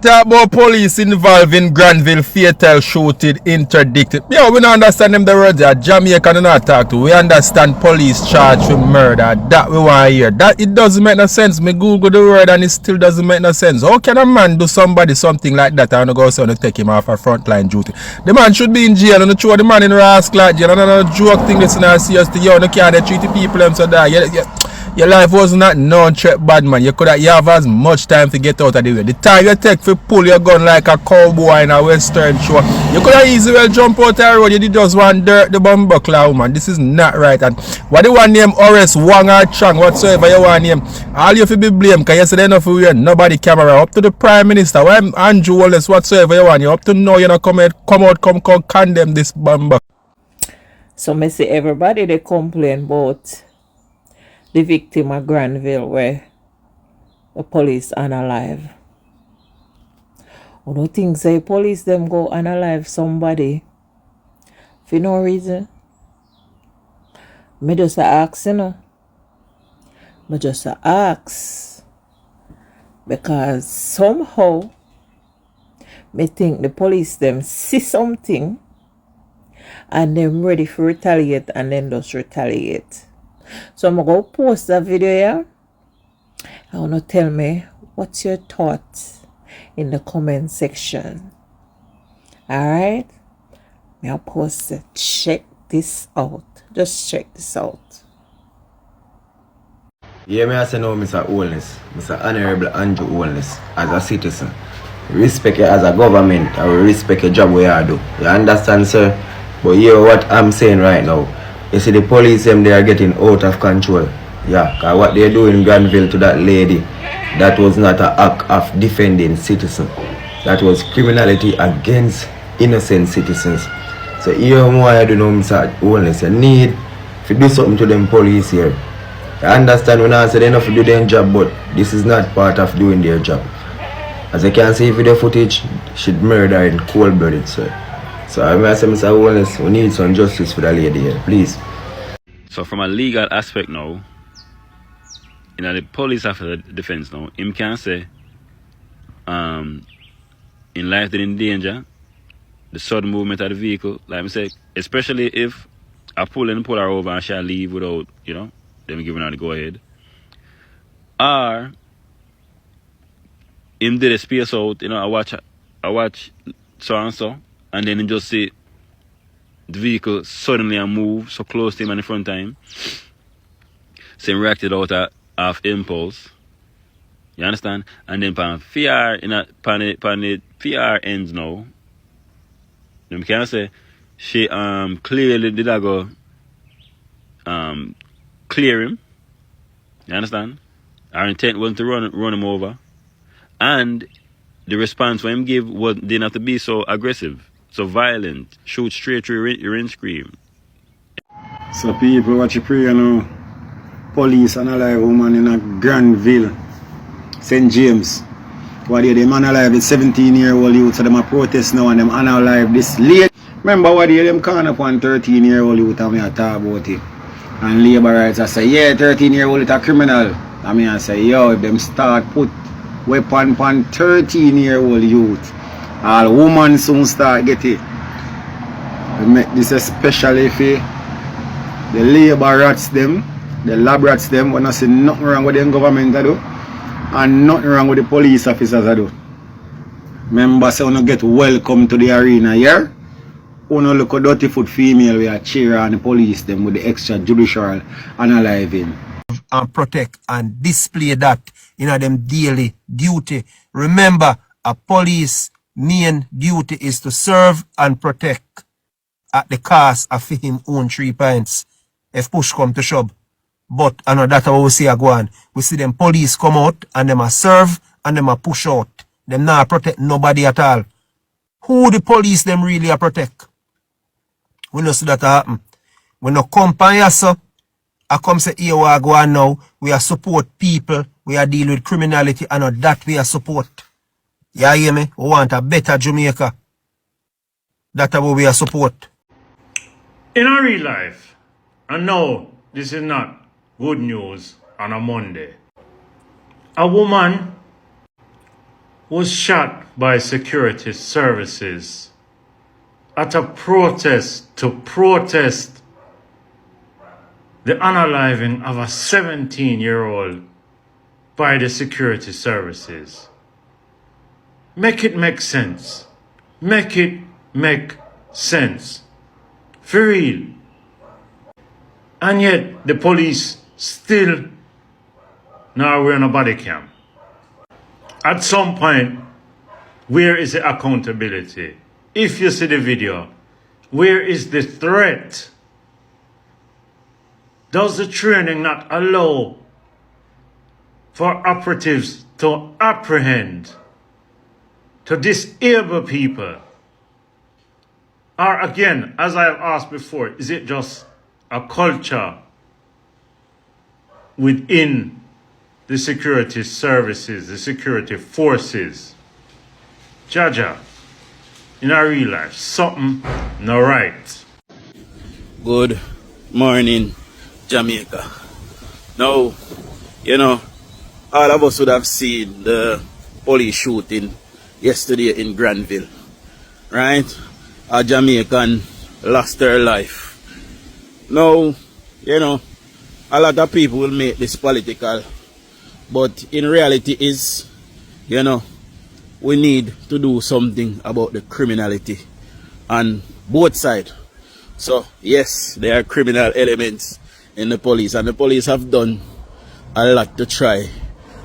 talk about police involved in Granville fatal shooting interdicted. Yeah, we don't understand them the words that Jamaica do not talk to. We understand police charged with murder. That we want to hear. That it doesn't make no sense. Me Google the word and it still doesn't make no sense. How can a man do somebody something like that and go so to take him off a frontline duty? The man should be in jail and throw the man in rascal jail and no joke thing that's not serious to you. No can't treat the people them so that your life was not non-threat bad man. You have as much time to get out of the way. The time you take to pull your gun like a cowboy in a western show, you could have easily well jump out of the road. You did just want dirt the bumper cloud, man. This is not right. And what you want name Horace, Wang or Chang, whatsoever you want name, all you have to be blamed because yesterday enough we were nobody camera. Up to the Prime Minister, Andrew Wallace, whatsoever you want. You up to now you know come out condemn this bumper. So me see everybody they complain about the victim of Granville where the police unalive. I don't think say police them go unalive somebody for no reason. Me just ask, you know. Me just ask. Because somehow me think the police them see something and them ready for retaliate and then just retaliate. So I'm going to post that video here. I want to tell me what's your thoughts in the comment section. Alright? I'll post it. Check this out. Just check this out. Yeah, I say no, Mr. Holness, Mr. Honorable Andrew Holness, as a citizen. Respect you as a government. I will respect your job where you do. You understand, sir? But hear what I'm saying right now. You see the police them they are getting out of control. Yeah, cause what they do in Granville to that lady, that was not an act of defending citizens. That was criminality against innocent citizens. So here more I do know, Mr. Holness, you need to do something to them police here. I understand when I say they don't do their job, but this is not part of doing their job. As you can see video footage, she'd murder in cold-blooded, sir. So I say, Mr. Holness, we need some justice for that lady here, please. So from a legal aspect now, in the police after the defense now, him can say, in life they're in danger, the sudden movement of the vehicle, like I say, especially if I pull her over and she'll leave without, you know, them giving her the go ahead. Or him did a space out, you know, I watch so and so. And then you just see the vehicle suddenly move so close to him and in front of him. So he reacted out of impulse. You understand? And then pan fear the fear ends now. You can say she clearly did I go clear him. You understand? Our intent was to run him over. And the response when him give didn't have to be so aggressive. So violent, shoot straight through your windscreen. So people watch you pray, you know, police and alive woman in a Granville, St. James. What the man alive is 17-year-old youth, so them a protest now and them alive this late. Remember what them can upon 13-year-old youth and me a talk about it. And labor rights I say, yeah, 13-year-old is a criminal. I mean I say, yo, if them start put weapon upon 13-year-old youth, all women soon start get it. We make this especially for the labor rats them, the lab rats them, when I see nothing wrong with the government I do, and nothing wrong with the police officers I do. Remember, say when you get welcome to the arena here, when you look a dirty foot female with a chair and the police them with the extrajudicial analyzing. And protect and display that in them daily duty. Remember, a police main duty is to serve and protect at the cost of him own 3 points if push come to shove. But I know that's what we see go on. We see them police come out and them a serve and them a push out. Them not protect nobody at all. Who the police them really a protect? We know see that happen. We no come by us, so I come say here we are go on now. We are support people. We are deal with criminality and that we are support. You hear me? We want a better Jamaica. That's what we are support. In a real life, and no, this is not good news on a Monday. A woman was shot by security services at a protest to protest the unaliving of a 17-year-old by the security services. Make it make sense. Make it make sense. For real. And yet the police still now wearing a body cam. At some point, where is the accountability? If you see the video, where is the threat? Does the training not allow for operatives to apprehend, to disable people? Or again, as I have asked before, is it just a culture within the security services, the security forces? Jaja, in our real life, something not right. Good morning, Jamaica. Now, you know, all of us would have seen the police shooting yesterday in Granville, right? A Jamaican lost her life. Now, you know, a lot of people will make this political, but in reality is, you know, we need to do something about the criminality on both sides. So, yes, there are criminal elements in the police, and the police have done a lot to try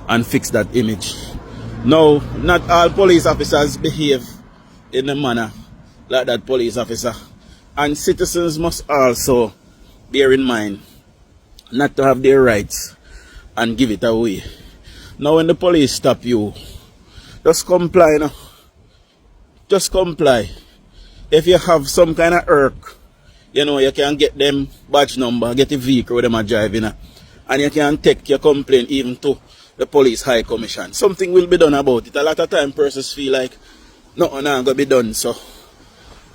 and fix that image. Now, not all police officers behave in a manner like that police officer, and citizens must also bear in mind not to have their rights and give it away. Now, when the police stop you, just comply, you know. Just comply. If you have some kind of irk, you know, you can get them badge number, get the vehicle where them are driving, and you can take your complaint even to the police high commission. Something will be done about it. A lot of time persons feel like nothing not gonna be done, so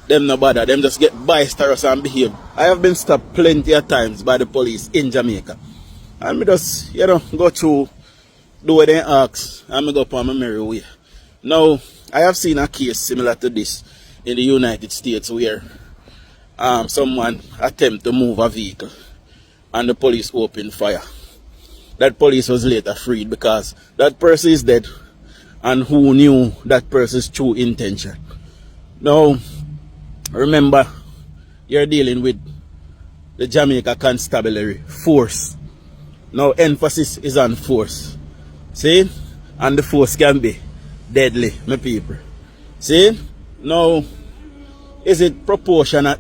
them no bother. Them just get boisterous and behave. I have been stopped plenty of times by the police in Jamaica, and me just, you know, go through, do what they ask, and me go up on my merry way. Now, I have seen a case similar to this in the United States where someone attempt to move a vehicle and the police opened fire. That police was later freed because that person is dead, and who knew that person's true intention. Now, remember, you're dealing with the Jamaica Constabulary force. Now, emphasis is on force. See? And the force can be deadly, my people. See? Now, is it proportionate?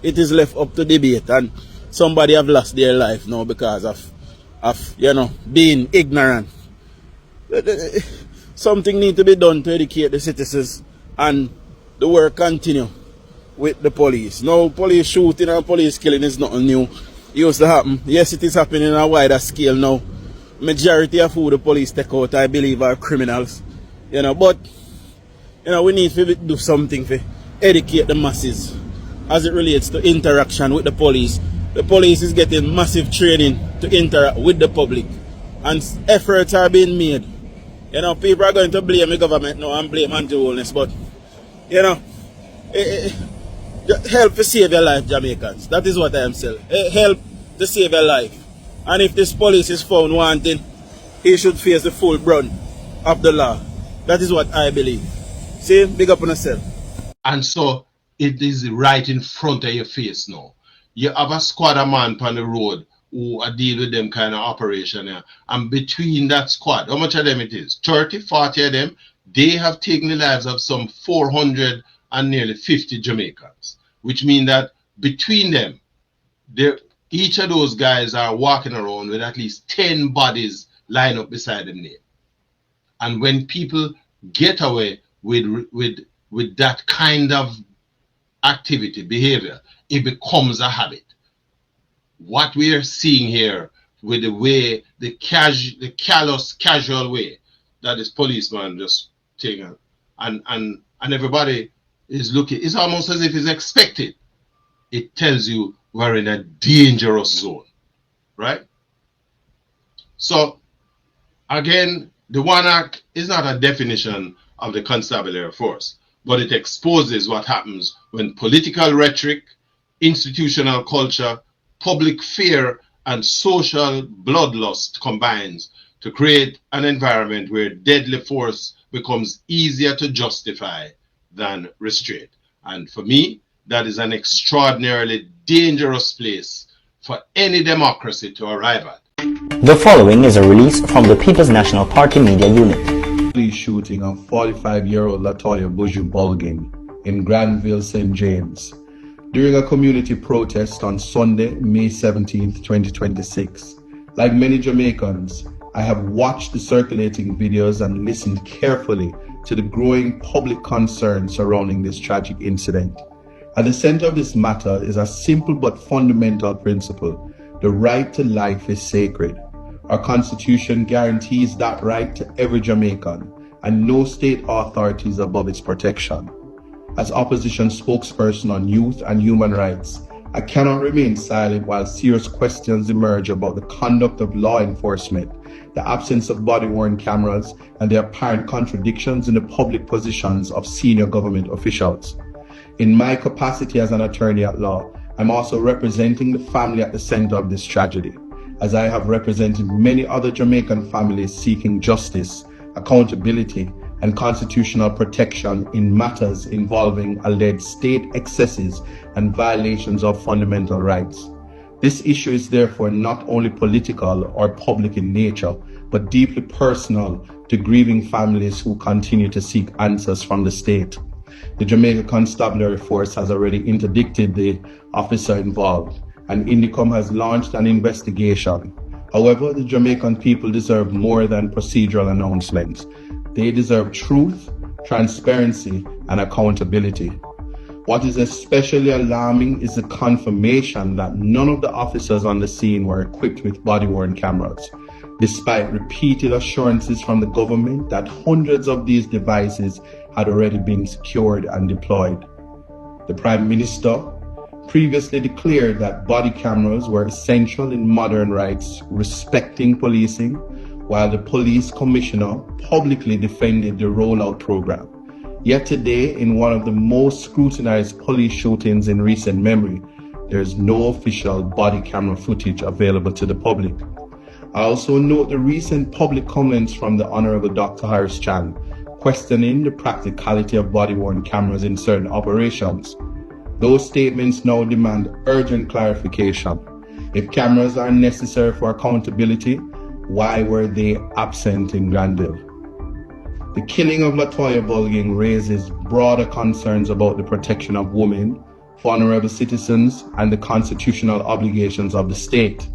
It is left up to debate, and somebody have lost their life now because of you know, being ignorant. Something need to be done to educate the citizens, and the work continue with the police. Now, police shooting and police killing is nothing new. It used to happen. Yes, it is happening on a wider scale now. Majority of who the police take out, I believe, are criminals. You know, but you know, we need to do something to educate the masses as it relates to interaction with the police. The police is getting massive training to interact with the public, and efforts are being made. You know, people are going to blame the government now and blame anti-wellness, but you know, help to save your life, Jamaicans. That is what I am saying. Help to save your life. And if this police is found wanting, he should face the full brunt of the law. That is what I believe. See, big up on yourself. And so it is right in front of your face now. You have a squad of man on the road who are deal with them kind of operation here. And between that squad, how much of them it is? 30, 40 of them, they have taken the lives of some 400 and nearly 50 Jamaicans. Which means that between them, each of those guys are walking around with at least 10 bodies lined up beside them name. And when people get away with that kind of activity, behavior, it becomes a habit. What we are seeing here with the way, the callous, casual way that this policeman just taking, and everybody is looking, it's almost as if it's expected. It tells you we're in a dangerous zone, right? So, again, The One Act is not a definition of the constabulary force, but it exposes what happens when political rhetoric, institutional culture, public fear, and social bloodlust combines to create an environment where deadly force becomes easier to justify than restraint. And for me, that is an extraordinarily dangerous place for any democracy to arrive at. The following is a release from the People's National Party Media Unit. Police shooting of 45-year-old Latoya BUJU Bulgin in Granville, St. James during a community protest on Sunday, May 17, 2026. Like many Jamaicans, I have watched the circulating videos and listened carefully to the growing public concern surrounding this tragic incident. At the center of this matter is a simple but fundamental principle. The right to life is sacred. Our Constitution guarantees that right to every Jamaican, and no state authority is above its protection. As opposition spokesperson on youth and human rights, I cannot remain silent while serious questions emerge about the conduct of law enforcement, the absence of body-worn cameras, and the apparent contradictions in the public positions of senior government officials. In my capacity as an attorney at law, I'm also representing the family at the center of this tragedy, as I have represented many other Jamaican families seeking justice, accountability, and constitutional protection in matters involving alleged state excesses and violations of fundamental rights. This issue is therefore not only political or public in nature, but deeply personal to grieving families who continue to seek answers from the state. The Jamaica Constabulary Force has already interdicted the officer involved, and INDICOM has launched an investigation. However, the Jamaican people deserve more than procedural announcements. They deserve truth, transparency, and accountability. What is especially alarming is the confirmation that none of the officers on the scene were equipped with body-worn cameras, despite repeated assurances from the government that hundreds of these devices had already been secured and deployed. The Prime Minister previously declared that body cameras were essential in modern rights respecting policing, while the police commissioner publicly defended the rollout program. Yet today, in one of the most scrutinized police shootings in recent memory, there is no official body camera footage available to the public. I also note the recent public comments from the Honorable Dr. Harris Chan, questioning the practicality of body-worn cameras in certain operations. Those statements now demand urgent clarification. If cameras are necessary for accountability, why were they absent in Granville? The killing of Latoya Bulgin raises broader concerns about the protection of women, vulnerable citizens, and the constitutional obligations of the state.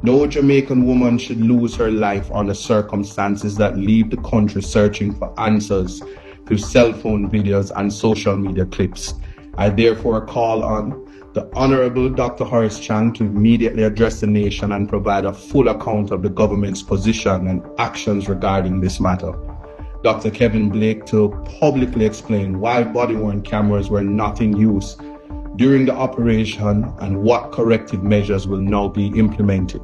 No Jamaican woman should lose her life under circumstances that leave the country searching for answers through cell phone videos and social media clips. I therefore call on the Honorable Dr. Horace Chan to immediately address the nation and provide a full account of the government's position and actions regarding this matter. Dr. Kevin Blake to publicly explain why body-worn cameras were not in use during the operation and what corrective measures will now be implemented.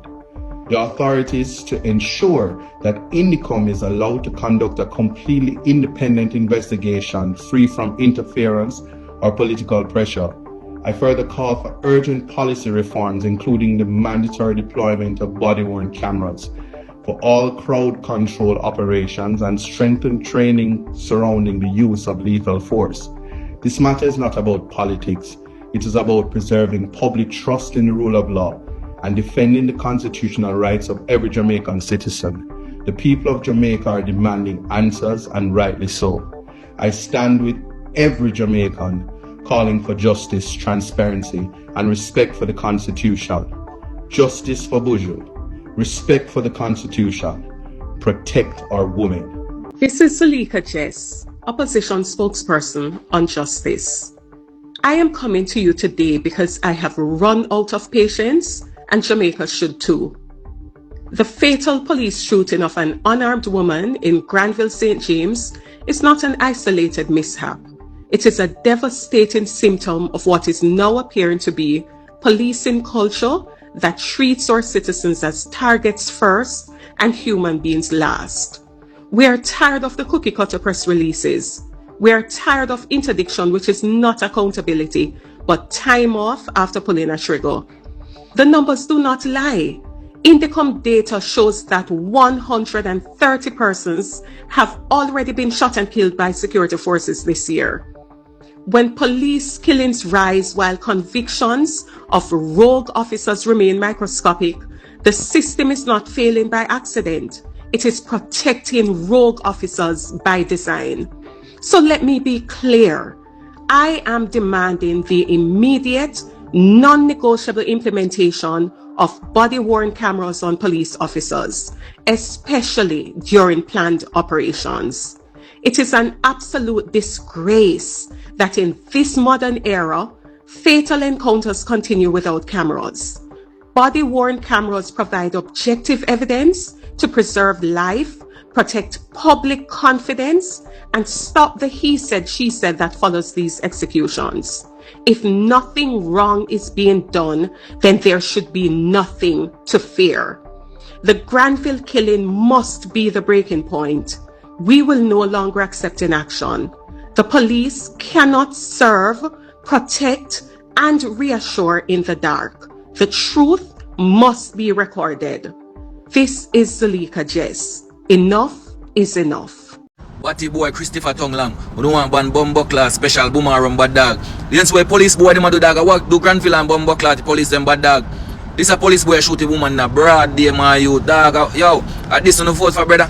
The authorities to ensure that INDICOM is allowed to conduct a completely independent investigation free from interference or political pressure. I further call for urgent policy reforms, including the mandatory deployment of body-worn cameras for all crowd control operations and strengthened training surrounding the use of lethal force. This matter is not about politics. It is about preserving public trust in the rule of law and defending the constitutional rights of every Jamaican citizen. The people of Jamaica are demanding answers, and rightly so. I stand with every Jamaican calling for justice, transparency, and respect for the Constitution. Justice for BUJU. Respect for the Constitution. Protect our women. This is Zuleika Jess, Opposition spokesperson on justice. I am coming to you today because I have run out of patience, and Jamaica should too. The fatal police shooting of an unarmed woman in Granville, St. James is not an isolated mishap. It is a devastating symptom of what is now appearing to be policing culture that treats our citizens as targets first and human beings last. We are tired of the cookie cutter press releases. We are tired of interdiction, which is not accountability, but time off after pulling a trigger. The numbers do not lie. Indicom data shows that 130 persons have already been shot and killed by security forces this year. When police killings rise while convictions of rogue officers remain microscopic, the system is not failing by accident. It is protecting rogue officers by design. So let me be clear. I am demanding the immediate, non-negotiable implementation of body-worn cameras on police officers, especially during planned operations. It is an absolute disgrace that in this modern era, fatal encounters continue without cameras. Body-worn cameras provide objective evidence to preserve life, protect public confidence, and stop the he said, she said that follows these executions. If nothing wrong is being done, then there should be nothing to fear. The Granville killing must be the breaking point. We will no longer accept inaction. The police cannot serve, protect, and reassure in the dark. The truth must be recorded. This is Zulika Jess. Enough is enough. What boy Christopher Tonglang, we don't want ban bomb class special boomer bad dog. This way police boy them do dog. I walk do Granville and bomb class the police them bad dog. This a police boy shoot a woman na broad day my you dog. Yo, at this on the vote for brother.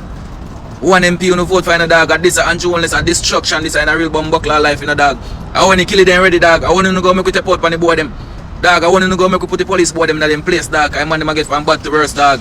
One MP on the vote for in a dog. At this a anti-wellness a destruction. This a real bomb class life in a dog. I want to kill it them ready dog. I want to go make it a pot on the boy them. Dog, I want to go make put the police boy them in them place dog. I man them get from bad to worse dog.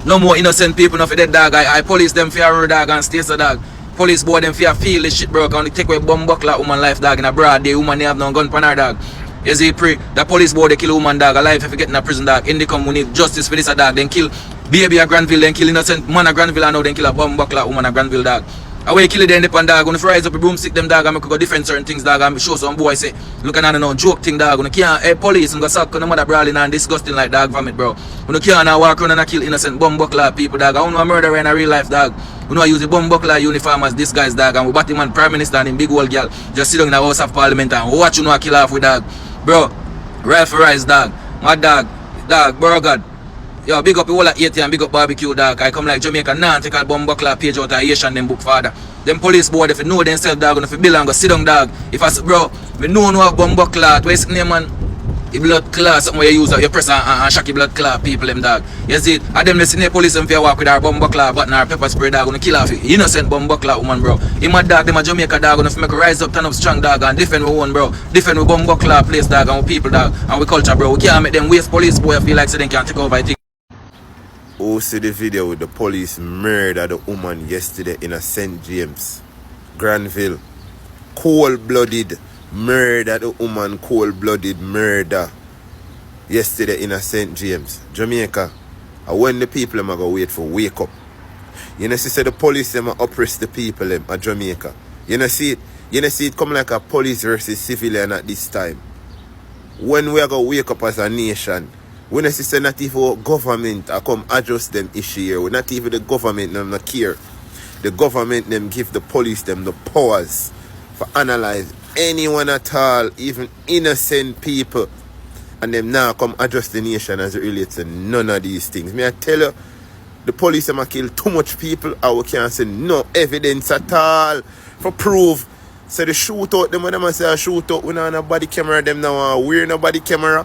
No more innocent people no for dead dog. I police them for a dog and stay so dog. Police boy them fear feel this shit bro. Can they take away bomb buckler woman life dog in a broad day. Woman they have no gun pan her dog. You see pray the police boy they kill a woman dog alive if you get in a prison dog. In the come we need justice for this a dog. Then kill baby a Granville, then kill innocent man a Granville and now then kill a bomb buckler woman a Granville dog. Away kill it then the pan dog. Gonna rise up a broomstick them dog and make go different certain things dog and show some boy say looking at no joke thing dog. Gonna can't hey police and go suck no mother brawling and disgusting like dog vomit bro. Gonna can't now walk around and kill innocent bomb buckler people dog. I don't know a murderer in a real life dog. We know I use the bomb buckler uniform as this guy's dog and we bat him and prime minister and him big old girl just sit down in the house of parliament and watch you know kill off with dog. Bro, rifle rise dog, my dog, bro God. Yo, big up the whole of Haiti and big up barbecue dog. I come like Jamaica now and take a bomb buckler page out of Haitian them book father. Them police board if you know themselves dog gonna bill and go sit down dog. If I say bro, we know no bomb buckler, where's name man? The blood clot, something where you use your press and shock blood clot people them dog. You see, I them listen to police and fear walk with our bomb buckler button or pepper spray dog gonna kill off you. Innocent bomb buckler woman bro. Him a dog, them a Jamaica dog gonna make a rise up, turn up strong dog and defend we one bro. Defend we bomb buckler place dog and we people dog and we culture bro. We can't make them waste police boy feel like so they can't take over I think. Who see the video with the police murder the woman yesterday in a St. James, Granville? Cold-blooded murder the woman, cold-blooded murder yesterday in a St. James, Jamaica. And when the people them go wait for wake up. You know see the police them oppress the people them at Jamaica. You know see it come like a police versus civilian at this time. When we are going to wake up as a nation, we not see not even government I come adjust them issue here. We not even the government them not care. The government them give the police them the powers for analyze anyone at all, even innocent people. And them now come adjust the nation as it relates to none of these things. May I tell you, the police them kill too much people and we can't see no evidence at all for prove. So the shootout, them when them say a shootout, we don't have no body camera, them now wear no body camera.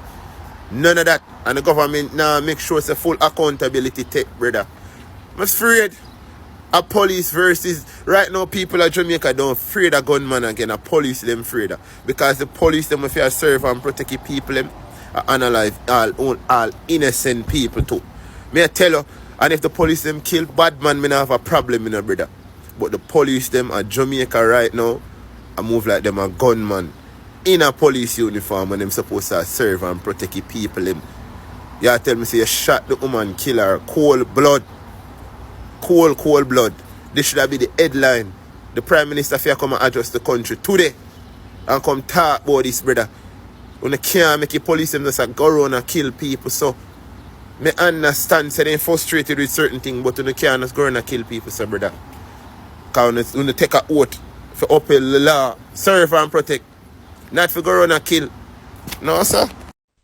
None of that. And the government now make sure it's a full accountability take, brother. I'm afraid a police versus right now people at Jamaica don't afraid of gunman again. A police them afraid of. Because the police them if you serve and protect the people them analyze all innocent people too. May I tell you, and if the police them kill bad man, me not have a problem in a brother. But the police them at Jamaica right now I move like them a gunman in a police uniform and them supposed to serve and protect the people them. You tell me say you shot the woman, kill her, cold blood. Cold blood. This should have been the headline. The Prime Minister fear come and address the country today and come talk about this, brother. When you can't make the police them just go around and kill people, so me understand say they're frustrated with certain things, but when you can't just go around and kill people, so brother. Because when you take a oath for uphold the law, serve and protect, not for go run and kill. No, sir.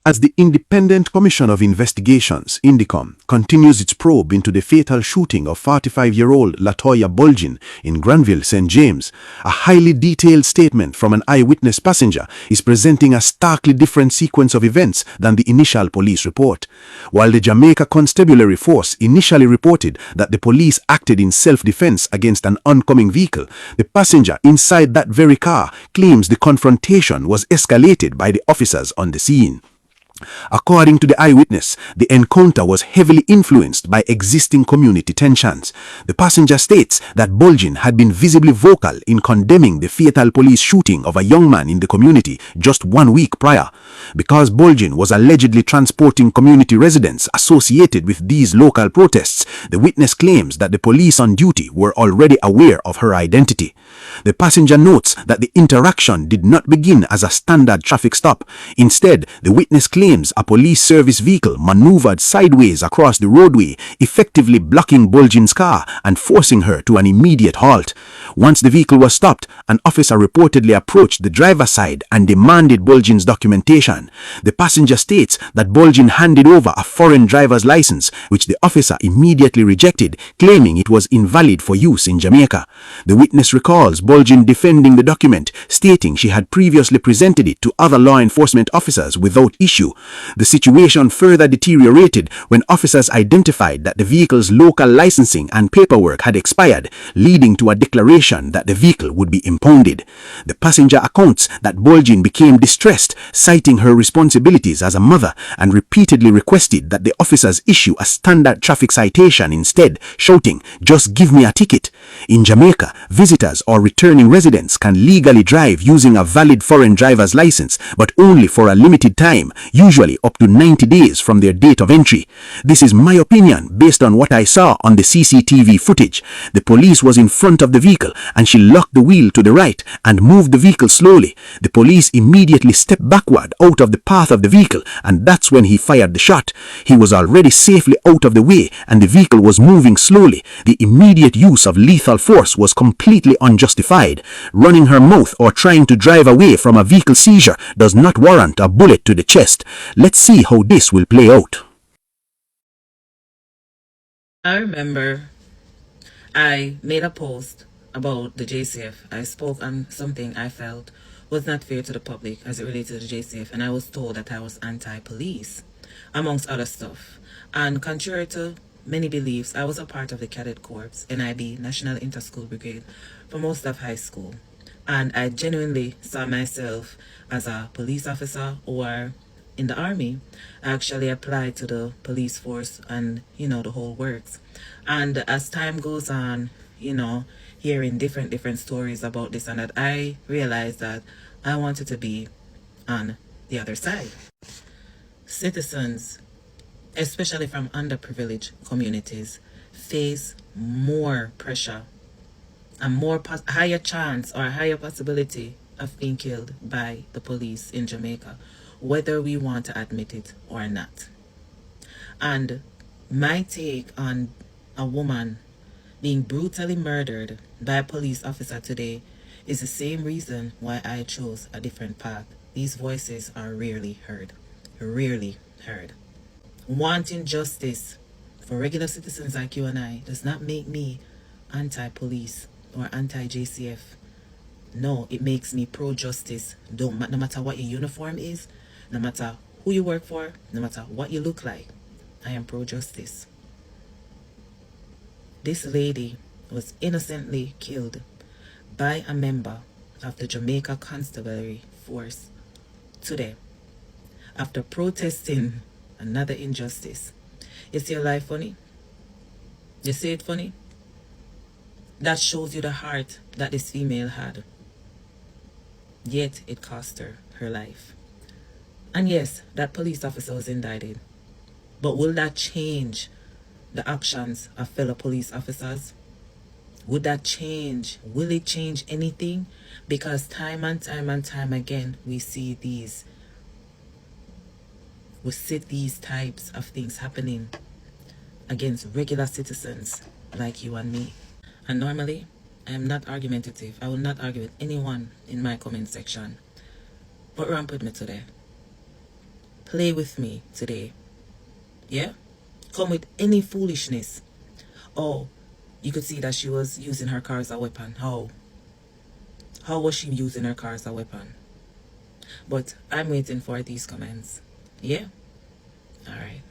As the Independent Commission of Investigations, INDICOM, continues its probe into the fatal shooting of 45-year-old Latoya Bulgin in Granville, St. James, a highly detailed statement from an eyewitness passenger is presenting a starkly different sequence of events than the initial police report. While the Jamaica Constabulary Force initially reported that the police acted in self-defense against an oncoming vehicle, the passenger inside that very car claims the confrontation was escalated by the officers on the scene. According to the eyewitness, the encounter was heavily influenced by existing community tensions. The passenger states that Bulgin had been visibly vocal in condemning the fatal police shooting of a young man in the community just 1 week prior. Because Bulgin was allegedly transporting community residents associated with these local protests, the witness claims that the police on duty were already aware of her identity. The passenger notes that the interaction did not begin as a standard traffic stop. Instead, the witness claims a police service vehicle maneuvered sideways across the roadway, effectively blocking Bulgin's car and forcing her to an immediate halt. Once the vehicle was stopped, an officer reportedly approached the driver's side and demanded Bulgin's documentation. The passenger states that Bulgin handed over a foreign driver's license, which the officer immediately rejected, claiming it was invalid for use in Jamaica. The witness recalls Bulgin defending the document, stating she had previously presented it to other law enforcement officers without issue. The situation further deteriorated when officers identified that the vehicle's local licensing and paperwork had expired, leading to a declaration that the vehicle would be impounded. The passenger accounts that Bulgin became distressed, citing her responsibilities as a mother, and repeatedly requested that the officers issue a standard traffic citation instead, shouting, "Just give me a ticket." In Jamaica, visitors or returning residents can legally drive using a valid foreign driver's license, but only for a limited time, usually up to 90 days from their date of entry. This is my opinion based on what I saw on the CCTV footage. The police was in front of the vehicle and she locked the wheel to the right and moved the vehicle slowly. The police immediately stepped backward out of the path of the vehicle, and that's when he fired the shot. He was already safely out of the way and the vehicle was moving slowly. The immediate use of lethal force was completely unjustified. Running her mouth or trying to drive away from a vehicle seizure does not warrant a bullet to the chest. Let's see how this will play out. I remember I made a post about the JCF. I spoke on something I felt was not fair to the public as it related to the JCF, and I was told that I was anti-police, amongst other stuff. And contrary to many beliefs, I was a part of the Cadet Corps, NIB, National Interschool Brigade, for most of high school. And I genuinely saw myself as a police officer or in the army. I actually applied to the police force and, the whole works. And as time goes on, hearing different stories about this and that, I realized that I wanted to be on the other side. Citizens, especially from underprivileged communities, face more pressure and higher chance or higher possibility of being killed by the police in Jamaica, whether we want to admit it or not. And my take on a woman being brutally murdered by a police officer today is the same reason why I chose a different path. These voices are rarely heard. Rarely heard. Wanting justice for regular citizens like you and I does not make me anti-police or anti-JCF. No, it makes me pro-justice. No matter what your uniform is, no matter who you work for, no matter what you look like, I am pro-justice. This lady was innocently killed by a member of the Jamaica Constabulary Force today after protesting another injustice. You see your life funny? You see it funny? That shows you the heart that this female had. Yet it cost her her life. And yes, that police officer was indicted. But will that change the actions of fellow police officers? Would that change? Will it change anything? Because time and time again, we see these types of things happening against regular citizens like you and me. And normally, I am not argumentative. I will not argue with anyone in my comment section. But ramp with me today. Play with me today. Yeah? Come with any foolishness. Oh, you could see that she was using her car as a weapon. How? How was she using her car as a weapon? But I'm waiting for these comments. Yeah? Alright.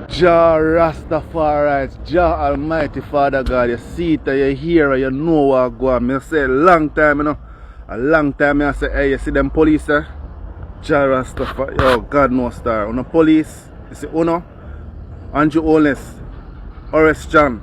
Jah Rastafari, Jah Almighty Father God, you see it, you hear it, you know what go on. I say a long time, you know. A long time I say, hey, you see them police there? Jah Rastafari, oh God knows star. On the police, you see Uno, Andrew Holness, Horace John.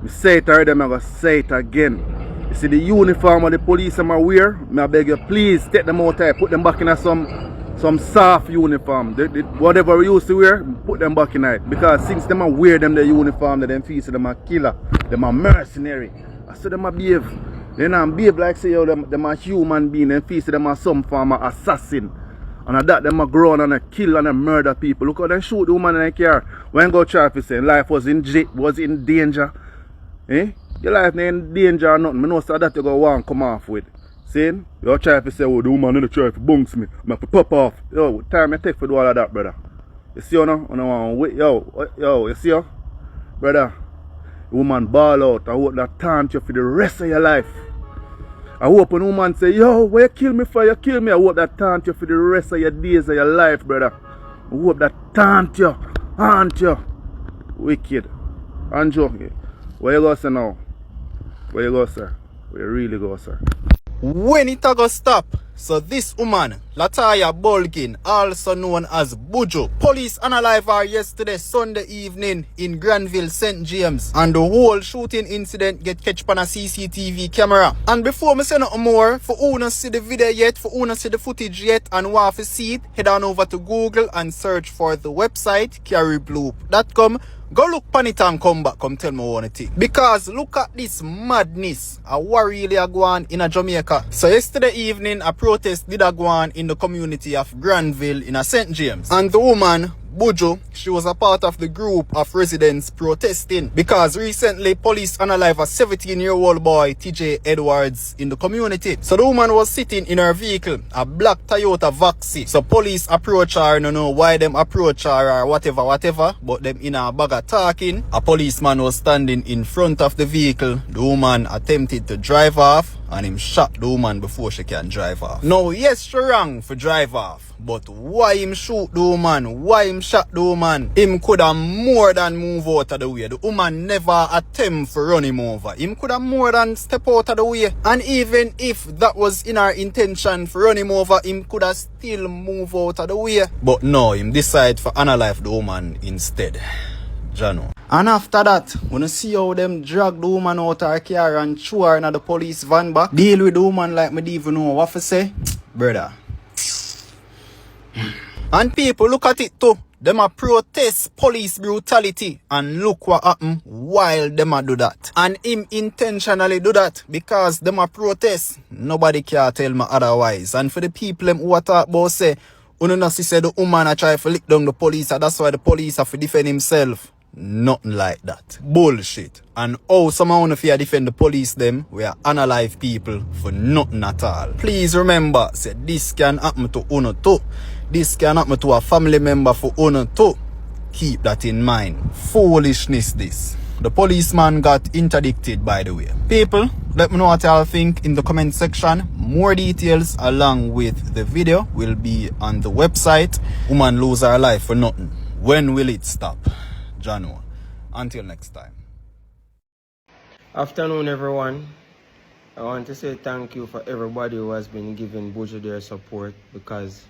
I say it already, I'm going to say it again. You see the uniform of the police I'm wear, I beg you, please take them out there, put them back in some soft uniform. Whatever we used to wear, put them back in it. Because since them wear them the uniform, them feel so them a killer, them a mercenary. I saw them a behave. They not behave like say them a human being, them feel so them a some form of assassin. And at that them a grow and a kill and a murder people. Look how they shoot the woman in the car. When go traffic saying life was in danger. Eh? Your life ain't in danger or nothing. I know so that you go want come off with. See? You try to say, oh, the woman in the try to bunks me. I have to pop off. Yo, what time I take for do all of that, brother? You see, you know? Yo, you see, you? Brother, the woman ball out. I hope that taunt you for the rest of your life. I hope when the woman say, yo, why you kill me for? You kill me. I hope that taunt you for the rest of your days of your life, brother. I hope that taunt you. Haunt you. Wicked. And joking. Where you go, sir, now? Where you go, sir? Where you really go, sir? When it a go stop? So this woman, Lataya Bolkin, also known as BUJU, police analyzed her yesterday Sunday evening in Granville, St. James, and the whole shooting incident get catch on a CCTV camera. And before me say nothing more, for who not see the video yet, for who not see the footage yet and want to see it, head on over to Google and search for the website caribloop.com. Go look on it and come back, come tell me what you think. Because look at this madness. A war really go on in a Jamaica. So yesterday evening, a protest did go on in the community of Granville in a St. James. And the woman, BUJU, she was a part of the group of residents protesting because recently police analyzed a 17-year-old boy, TJ Edwards, in the community. So the woman was sitting in her vehicle, a black Toyota Voxy. So police approach her, I don't know why them approach her or whatever, but them in a bag of talking. A policeman was standing in front of the vehicle. The woman attempted to drive off and him shot the woman before she can drive off. Now, yes, she wrong for drive off, but why him shoot the woman? Why him shot the woman? Him could have more than move out of the way. The woman never attempt to run him over. Him could have more than step out of the way. And even if that was in her intention for run him over, him could have still move out of the way. But no, him decide for analyze the woman instead. Jano. And after that, wanna see how them drag the woman out of her car and throw her in the police van back. Deal with the woman like me even know what to say. Brother. And people look at it too. Them a protest police brutality and look what happen while them a do that. And him intentionally do that because them a protest. Nobody can tell me otherwise. And for the people them who a talk about say, you know, say the woman a try to lick down the police and that's why the police have to defend himself. Nothing like that. Bullshit. And how someone if you defend the police them, we are unalive people for nothing at all. Please remember, say this can happen to Uno too. This can happen to a family member for Uno too. Keep that in mind. Foolishness this. The policeman got interdicted, by the way. People, let me know what y'all think in the comment section. More details along with the video will be on the website. Woman lose her life for nothing. When will it stop? Jano. Until next time. Afternoon, everyone. I want to say thank you for everybody who has been giving BUJU their support because,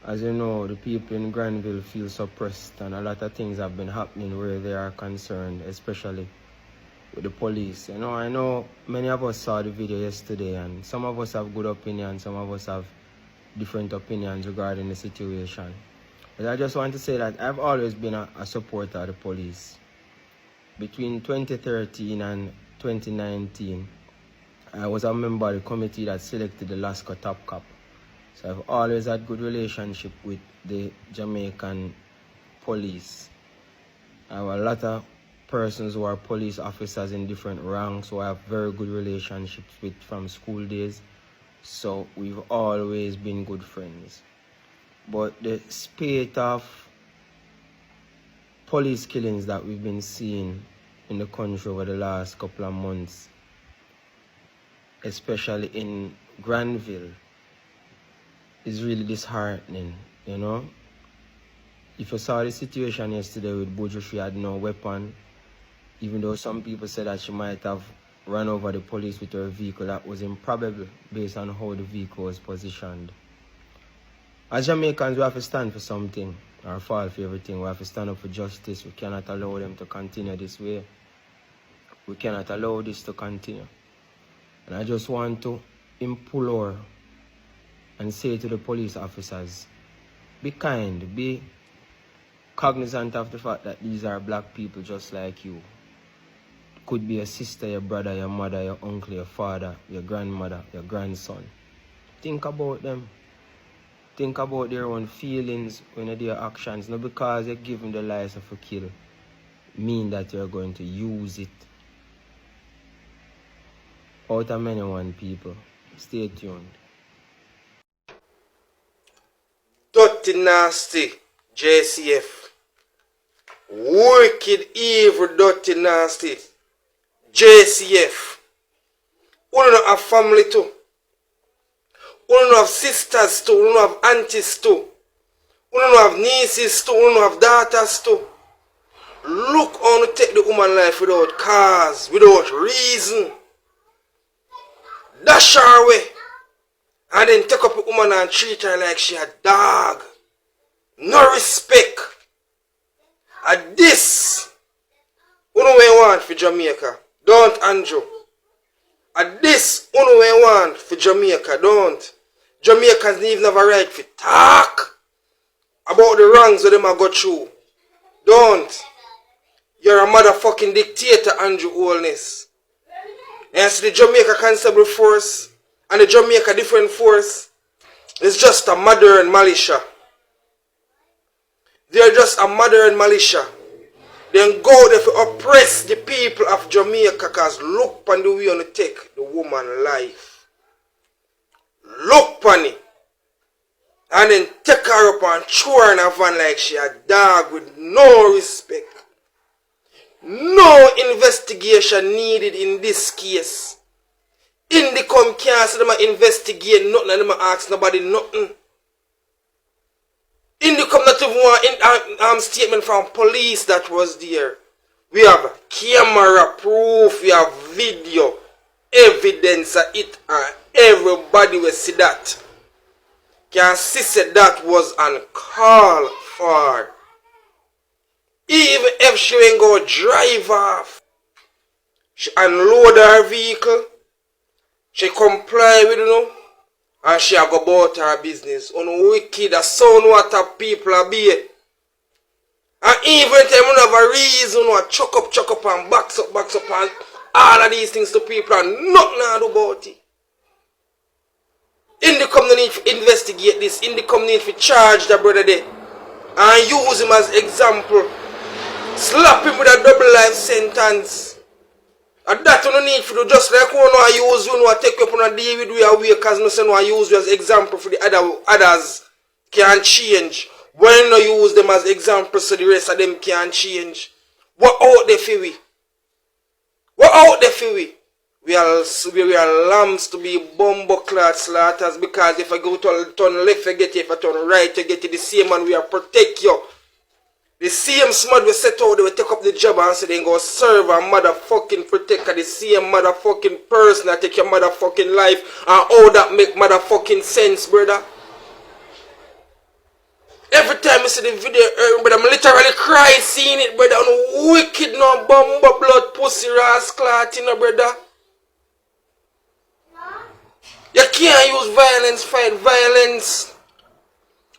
as you know, the people in Granville feel suppressed and a lot of things have been happening where they are concerned, especially with the police. You know, I know many of us saw the video yesterday and some of us have good opinions, some of us have different opinions regarding the situation. But I just want to say that I've always been a supporter of the police. Between 2013 and 2019, I was a member of the committee that selected the Lasco top cop. So I've always had good relationship with the Jamaican police. I have a lot of persons who are police officers in different ranks who I have very good relationships with from school days. So we've always been good friends. But the spate of police killings that we've been seeing in the country over the last couple of months, especially in Granville, is really disheartening, you know. If you saw the situation yesterday with BUJU, she had no weapon. Even though some people said that she might have run over the police with her vehicle, that was improbable based on how the vehicle was positioned. As Jamaicans, we have to stand for something, or fall for everything. We have to stand up for justice. We cannot allow them to continue this way. We cannot allow this to continue. And I just want to implore and say to the police officers, be kind, be cognizant of the fact that these are black people just like you. Could be your sister, your brother, your mother, your uncle, your father, your grandmother, your grandson. Think about them. Think about their own feelings when they do their actions. Not because you give them the license for kill, mean that you're going to use it. Out of many one people. Stay tuned. Dirty, nasty JCF. Wicked, evil, dirty, nasty JCF. We don't have family too. We don't have sisters too. We don't have aunties too. We don't have nieces too. We don't have daughters too. Look on to take the woman life without cause, without reason. Dash her away. And then take up a woman and treat her like she a dog. No respect. And this, we want for Jamaica. Don't, Andrew. And this, we want for Jamaica. Don't. Jamaicans don't even have a right to talk about the wrongs that them a go through. Don't. You're a motherfucking dictator, Andrew Holness. And see the Jamaica Constable Force and the Jamaica Different Force is just a modern militia. They're just a modern militia. Then go there to oppress the people of Jamaica, because look upon the way you take the woman life. Look upon it. And then take her up and throw her in a van like she a dog with no respect. No investigation needed in this case. Indicom can't say them investigate nothing and them ask nobody nothing. Indicom not even want statement from police that was there. We have camera proof, we have video, evidence of it, and everybody will see that. Can see say that was uncalled for. Even if she ain't go drive off, she unload her vehicle, she comply with and she a go about her business. On wicked, a sound what a people are be. And even if you have a reason to chuck up and backs up and all of these things to people and nothing to do about it. Indicom no need to investigate this. Indicom need to charge the brother there and use him as example. Slap him with a double life sentence. And that you don't need to do, just like we know use you take you up on a deal with we are weak, because no say no use you as example for the others can change. When no use them as example so the rest of them can change. What out there for we? What out there for we? We are lambs to be bumbo-clad slaughters, because if I go to turn left you get it, if I turn right you get it, the same man we are protect you. The same smart we set out, they will take up the job and say they go serve a motherfucking protector. The same motherfucking person that take your motherfucking life. And all that make motherfucking sense, brother. Every time I see the video, brother, I'm literally cry seeing it, brother. I'm wicked, no bumbo blood, pussy, rascal, you know, brother. You can't use violence, fight violence.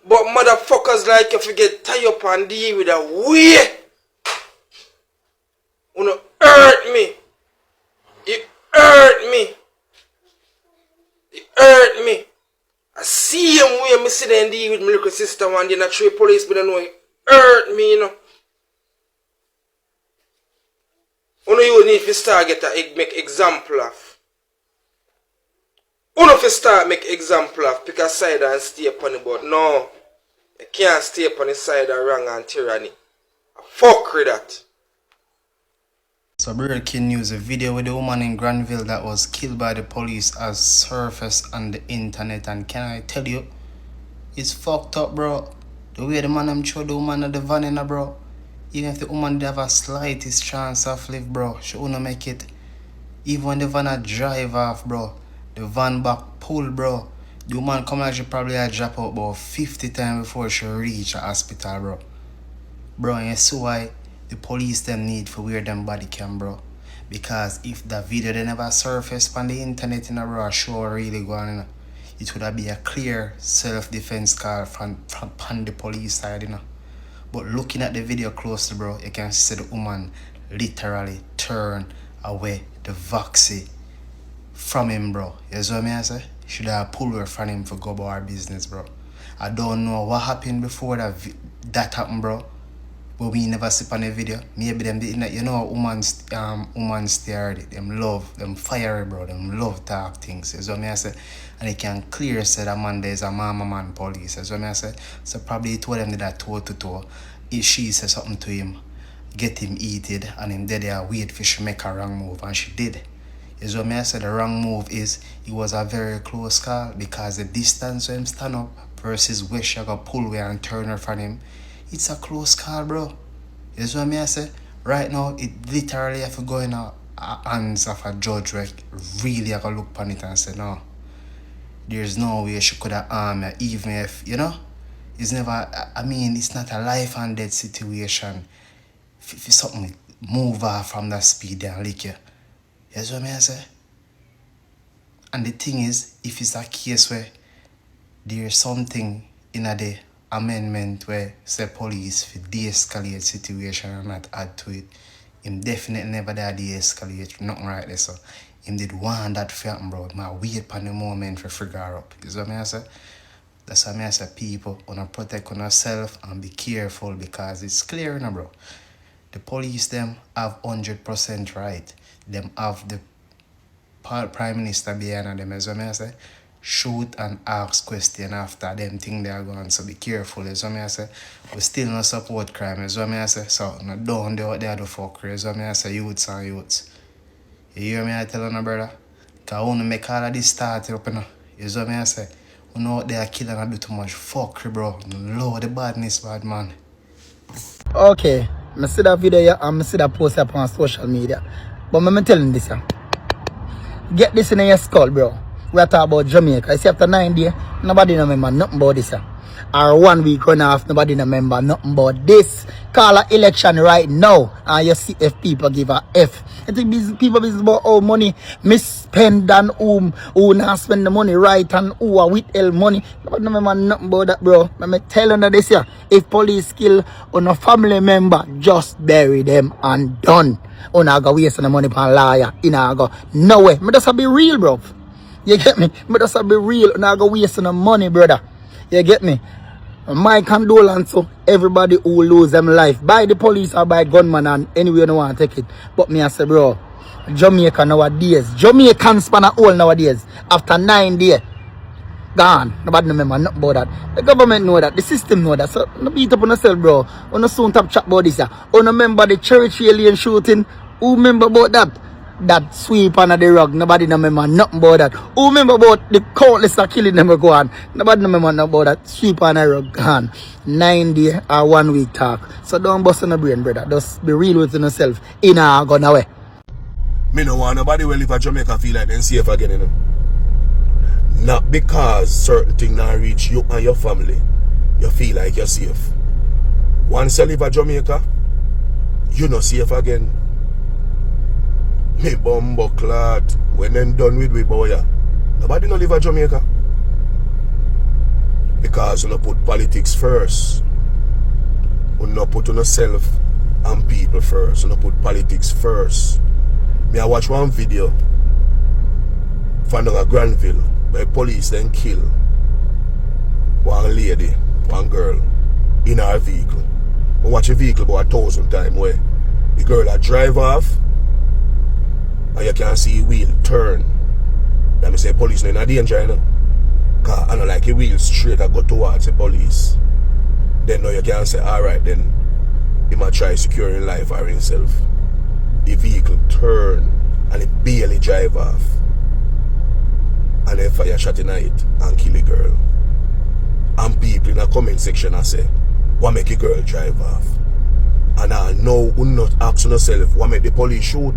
But motherfuckers like you forget tie up and deal with a way. You hurt me. It hurt me. It hurt me. I see him way me sit there and deal with my little sister one day, not three police, but I know it hurt me, you know. You need to start make example of. You to start make example of pick a side and stay upon the board. No. You can't stay upon the side of wrong and tyranny. Fuck with that. So breaking news, a video with the woman in Granville that was killed by the police has surfaced on the internet, and can I tell you, it's fucked up, bro. The way the man I'm sure the woman at the van in, bro. Even if the woman did have a slightest chance of live, bro, she wouldn't make it. Even when the van a drive off, bro, the van back pull, bro. The woman come like she probably had drop out about 50 times before she reach a hospital, bro. Bro, and you see why the police them need for wear them body cam, bro. Because if the video they never surfaced on the internet, in a bro, show really going, you know, it would have been a clear self-defense call from the police side, you know. But looking at the video closely, bro, you can see the woman literally turn away the vaccine from him, bro. You see what I say? Should have pulled her from him for go about our business, bro. I don't know what happened before that happened, bro. But we never see on the video. Maybe them didn't, you know, woman stare them love, them fiery, bro. Them love talk things. You see what I say? And they can clear say that man there's a mama man police. You see what I say? So probably told them that toe to toe. If she said something to him, get him eated, and him dead there wait for she make a wrong move, and she did. You see what I say? The wrong move is it was a very close call, because the distance where him stand up versus where she got pull away and turn her from him, it's a close call, bro. You see what I say? Right now, it literally have to go in the hands of a judge where really have to look upon it and say, no, there's no way she could have harmed her, even if, you know, it's never, I mean, it's not a life and death situation. If something move off from that speed and lick you. You see what I say? And the thing is, if it's a case where there's something in the amendment where say police for de-escalate situation and not add to it, him definitely never did de-escalate, nothing right there. So him did want that for happen, bro. My wait for the moment for figure up. You see what I say? That's why I say people wanna protect on yourself and be careful, because it's clear now, bro. The police them have 100% right. Them have the Prime Minister behind them, as I say. Shoot and ask question after them think they are going, so be careful, as I say. We still not support crime, as I say. So no don't do what they do for crazy, as I say, youths and youths. You hear me I tell you, brother? Because I want to make all of this start up, you know. As I say, you know what they are killing and do too much fuckery, bro. Lord, the badness, bad man. Okay, I see that video here and I see that post up on social media. But I'm telling this, get this in your skull, bro. We are talking about Jamaica. I see after 9 days, nobody remember nothing about this. Or 1 week run off, nobody remember nothing about this. Call an election right now, and you see if people give a F. I think these people business about how money misspend and who not spend the money right and who are withheld money. Nobody remember nothing about that, bro. Let me tell you this here. If police kill on a family member, just bury them and done. Una go waste the money on lawyer. Ina go no way. Me just be real, bro. You get me? Me just be real. Una go waste the money, brother. You get me? My condolence to everybody who lose them life by the police or by gunman, and anyway you don't want to take it. But me I say, bro, Jamaica nowadays, Jamaicans span all nowadays. After 9 days, gone. Nobody remember nothing about that. The government know that. The system know that. So no beat up on yourself, bro. On the soon top chat about this. On remember the church alien shooting. Who remember about that? That sweep under the rug. Nobody remember nothing about that. Who remember about the countless that killing them go on? Nobody remember nothing about that. Sweep under the rug gone. 9 days or 1 week talk. So don't bust on the brain, brother. Just be real with yourself. In a gun away. Me no want nobody will live in Jamaica feel like them safe again, you know. Not because certain things not reach you and your family, you feel like you're safe. Once you live in Jamaica, you're not safe again. Me bumbo clad when them done with we boy. Nobody no live in Jamaica. Because you no put politics first. You no put on yourself and people first. You no put politics first. Me I watch one video from a Granville where police then kill one lady, one girl in her vehicle. I watch a vehicle about 1,000 times where the girl that drive off and you can see wheel turn. Let me say police no in a danger, you know. Cause I know like a wheel straight and go towards the police. Then now you can say, alright then, he might try securing life or himself. The vehicle turn and it barely drive off. And then fire shot in it and kill a girl. And people in the comment section I say, what make a girl drive off? And I know who not asking yourself, what make the police shoot?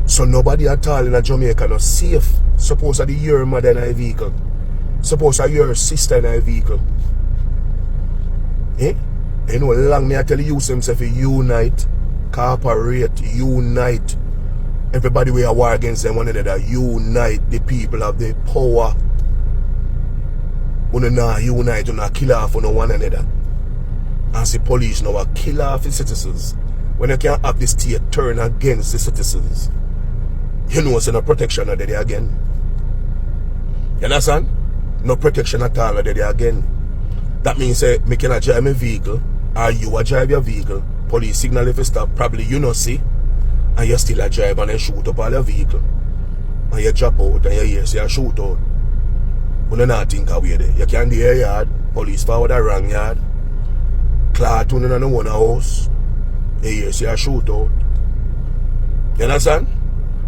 So nobody at all in a Jamaica not safe. Suppose that your mother in a vehicle. Suppose that your sister in a vehicle. Eh? You know long me I tell you themselves unite, cooperate, unite. Everybody we are war against them one another. Unite the people of the power. When not unite, you not kill off on one another. As the police now kill off the citizens. When you can't have the state turn against the citizens. You know it's no protection are there again. You understand? No protection at all are there again. That means say me cannot drive my vehicle, or you a drive your vehicle, police signal if you stop, probably you not see, and you still a drive and then shoot up all your vehicle. And you drop out and you hear say you shoot out. You don't not think away there. You can do your yard, police forward the wrong yard, cloth on the one house, you hear say you shoot out. You understand?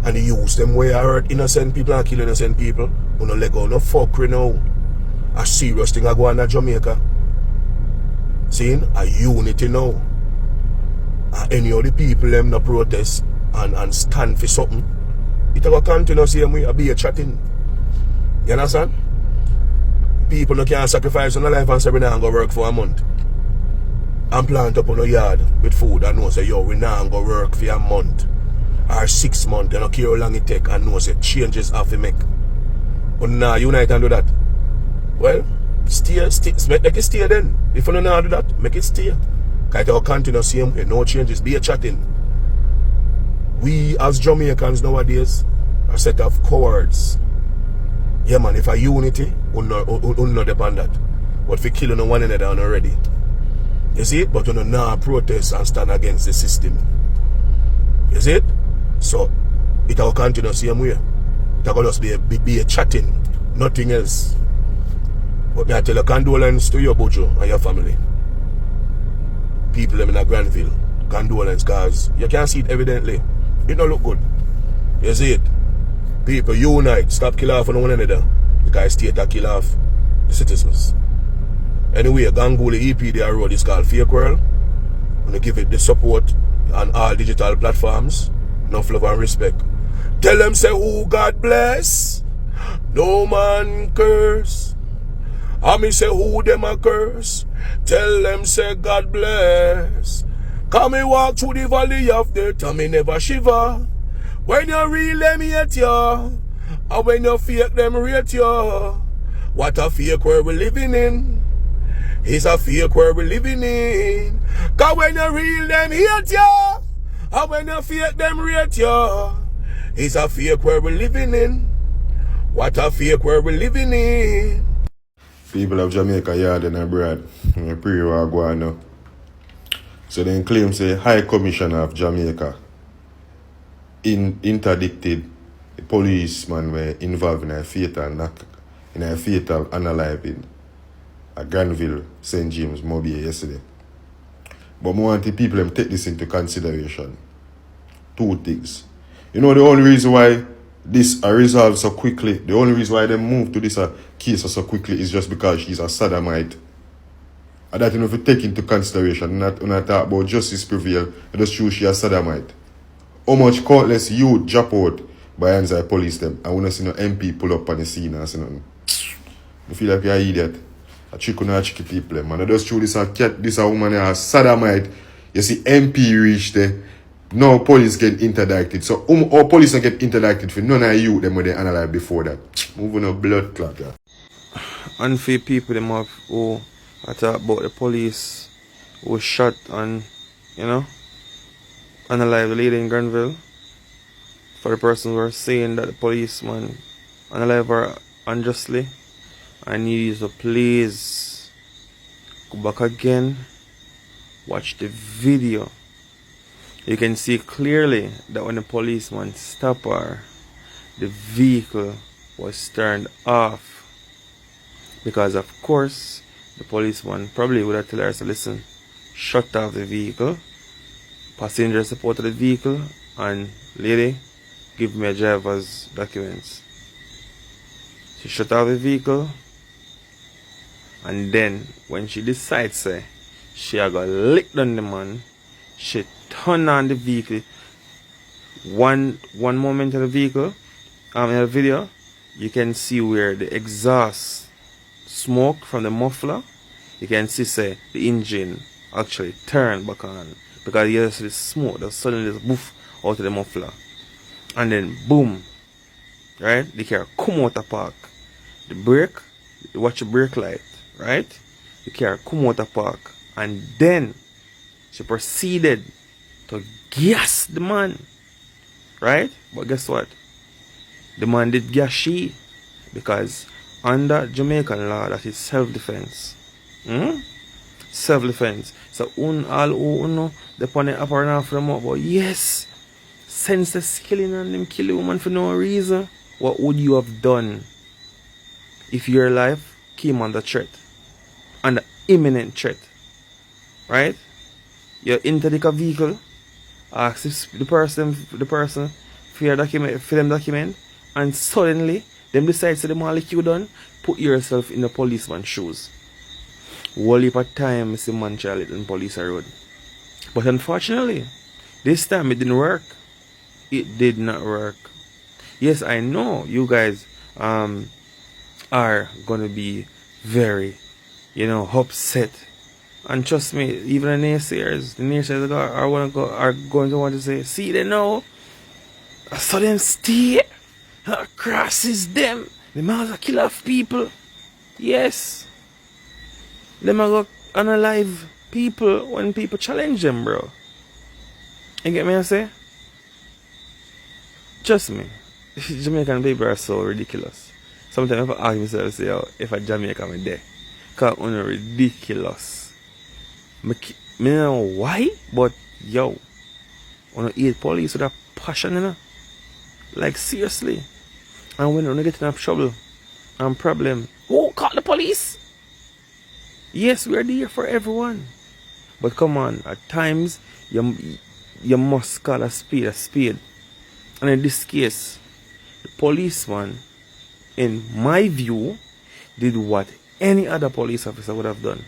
And you use them where you hurt innocent people and kill innocent people. You don't let go no fuckery now. A serious thing I go on in Jamaica. Seeing a unity now. And any of the people them no protest and stand for something. It will continue same way a be a chatting. You understand? People no can sacrifice on their life and say we not go work for a month. And plant up on the yard with food and know say yo we not go work for a month. Or 6 months, you don't care how long it take and know say changes have to make. But now unite and do that. Well, stay, make it stay then. If you don't know how to do that, make it stay. Because it will continue same way, no changes, be a chatting. We as Jamaicans nowadays are a set of cowards. Yeah man, if a unity, we'll not depend that. But if we kill one another already. You see it? But we don't now protest and stand against the system. You see it? So, it will continue same way. It will just be a chatting, nothing else. But I tell you, condolence to your BUJU and your family. People in Grenville, condolence, because you can see it evidently. It don't look good. You see it? People unite, stop killing off on one another. Because state a kill off the citizens. Anyway, Ganguli EPD road is called Fake World. I'm going to give it the support on all digital platforms. Enough love and respect. Tell them say who God bless, no man curse. I me say who them a curse. Tell them say God bless. Come me walk through the valley of death and me never shiver. When you real them hate you, and when you fake them rate you. What a fake world we living in. It's a fake world we living in. Cause when you real them hate you, and when you fake them rate you. It's a fake world we living in. What a fake world we living in. People of Jamaica yard and abroad. I pray you are going now. So they claim say High Commissioner of Jamaica interdicted the policeman were involved in a fatal unaliving at Grenville, St. James, Mobile yesterday. But I want the people to take this into consideration. Two things. You know the only reason why this resolved so quickly, the only reason why they moved to this case so quickly is just because she's a sodomite. And that, you know, if you take into consideration, when I talk about justice prevail, it just shows she a sodomite. How much countless youth drop out by hands of police them, and when I see no MP pull up on the scene and say nothing. I feel like you're an idiot. A tricky people, man. I just show this a woman a sodomite. You see MP reach there. No police get interdicted. So all police don't get interdicted for none of you them when they analyze before that. Moving a blood clot. Yeah. Unfair people them have who I talk about the police who shot and unalive the lady in Grenville. For the person who are saying that the policeman unalive her unjustly. I need you to please go back again, watch the video, You can see clearly that when the policeman stopped her, the vehicle was turned off. Because of course, the policeman probably would have told her, so listen, shut off the vehicle, passenger support of the vehicle, and lady, give me a driver's documents. She shut off the vehicle, and then when she decides she a go lick down the man, she turn on the vehicle. One moment of the vehicle, in the video, you can see where the exhaust smoke from the muffler, you can see the engine actually turn back on, because you see the smoke that suddenly just boof out of the muffler, and then boom, right, the car come out of park. The brake, watch the brake light, right, the car come out of park, and then she proceeded to gas the man, right? But guess what? The man did gas she, because under Jamaican law that is self-defense. Self-defense. So all who know the pon the upper and from up, but yes, senseless killing and them kill a woman for no reason. What would you have done if your life came under threat? Under imminent threat. Right? You're into the vehicle, ask the person for your document, for them document, and suddenly them decide to them all like you done, put yourself in the policeman's shoes. Whole heap of time see man child in police road. But unfortunately, this time it didn't work. It did not work. Yes, I know you guys are gonna be very, upset. And trust me, even the naysayers are going to want to say, see, they know. I saw them stay. Crosses them. The man a kill off people. Yes. Them a go unalive people when people challenge them, bro. You get me I say? Trust me. Jamaican people are so ridiculous. Sometimes I ask myself, say, if a Jamaican I'm there. Because I'm ridiculous. Me don't know why, but yo, when I eat police with a passion, like seriously. And when I get in trouble and problem, who call the police? Yes, we are there for everyone. But come on, at times you must call a spade a spade. And in this case, the policeman, in my view, did what any other police officer would have done.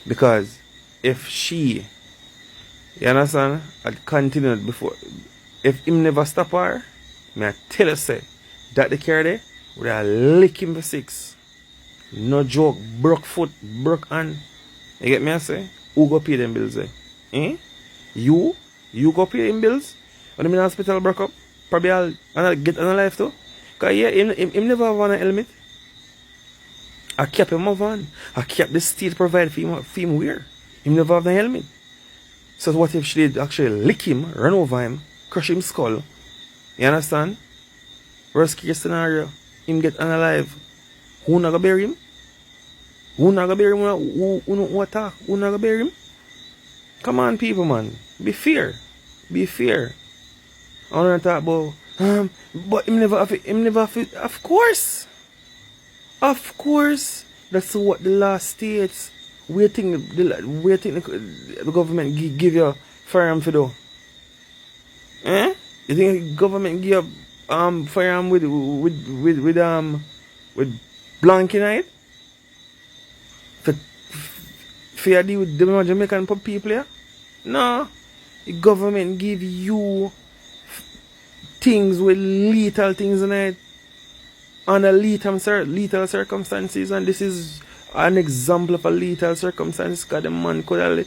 Because if she, you understand, had continued before, if him never stop her, may I tell you say, that the car there would have lick him for 6. No joke, broke foot, broke hand. You get me I say? Who go pay them bills You? You go pay them bills? When I'm in the hospital broke up, probably I'll get on a life too. Because yeah, him never have a helmet. I kept him off on. I kept the state provide for him wear. He never have the helmet. So what if she did actually lick him, run over him, crush him skull? You understand? Worst case scenario, him get unalive. Who not gonna bury him? Who not gonna bury him? Who attack? Who not gonna bury him? Come on, people, man. Be fair. Be fair. I wanna talk about but him never have it. Of course. Of course, that's what the law states. We think the government give you firearm for do. You think the government give you firearm with blank in it? For you deal with the Jamaican people here? No. The government give you things with lethal things in it. Under lethal circumstances, and this is an example of a lethal circumstance, because the woman could have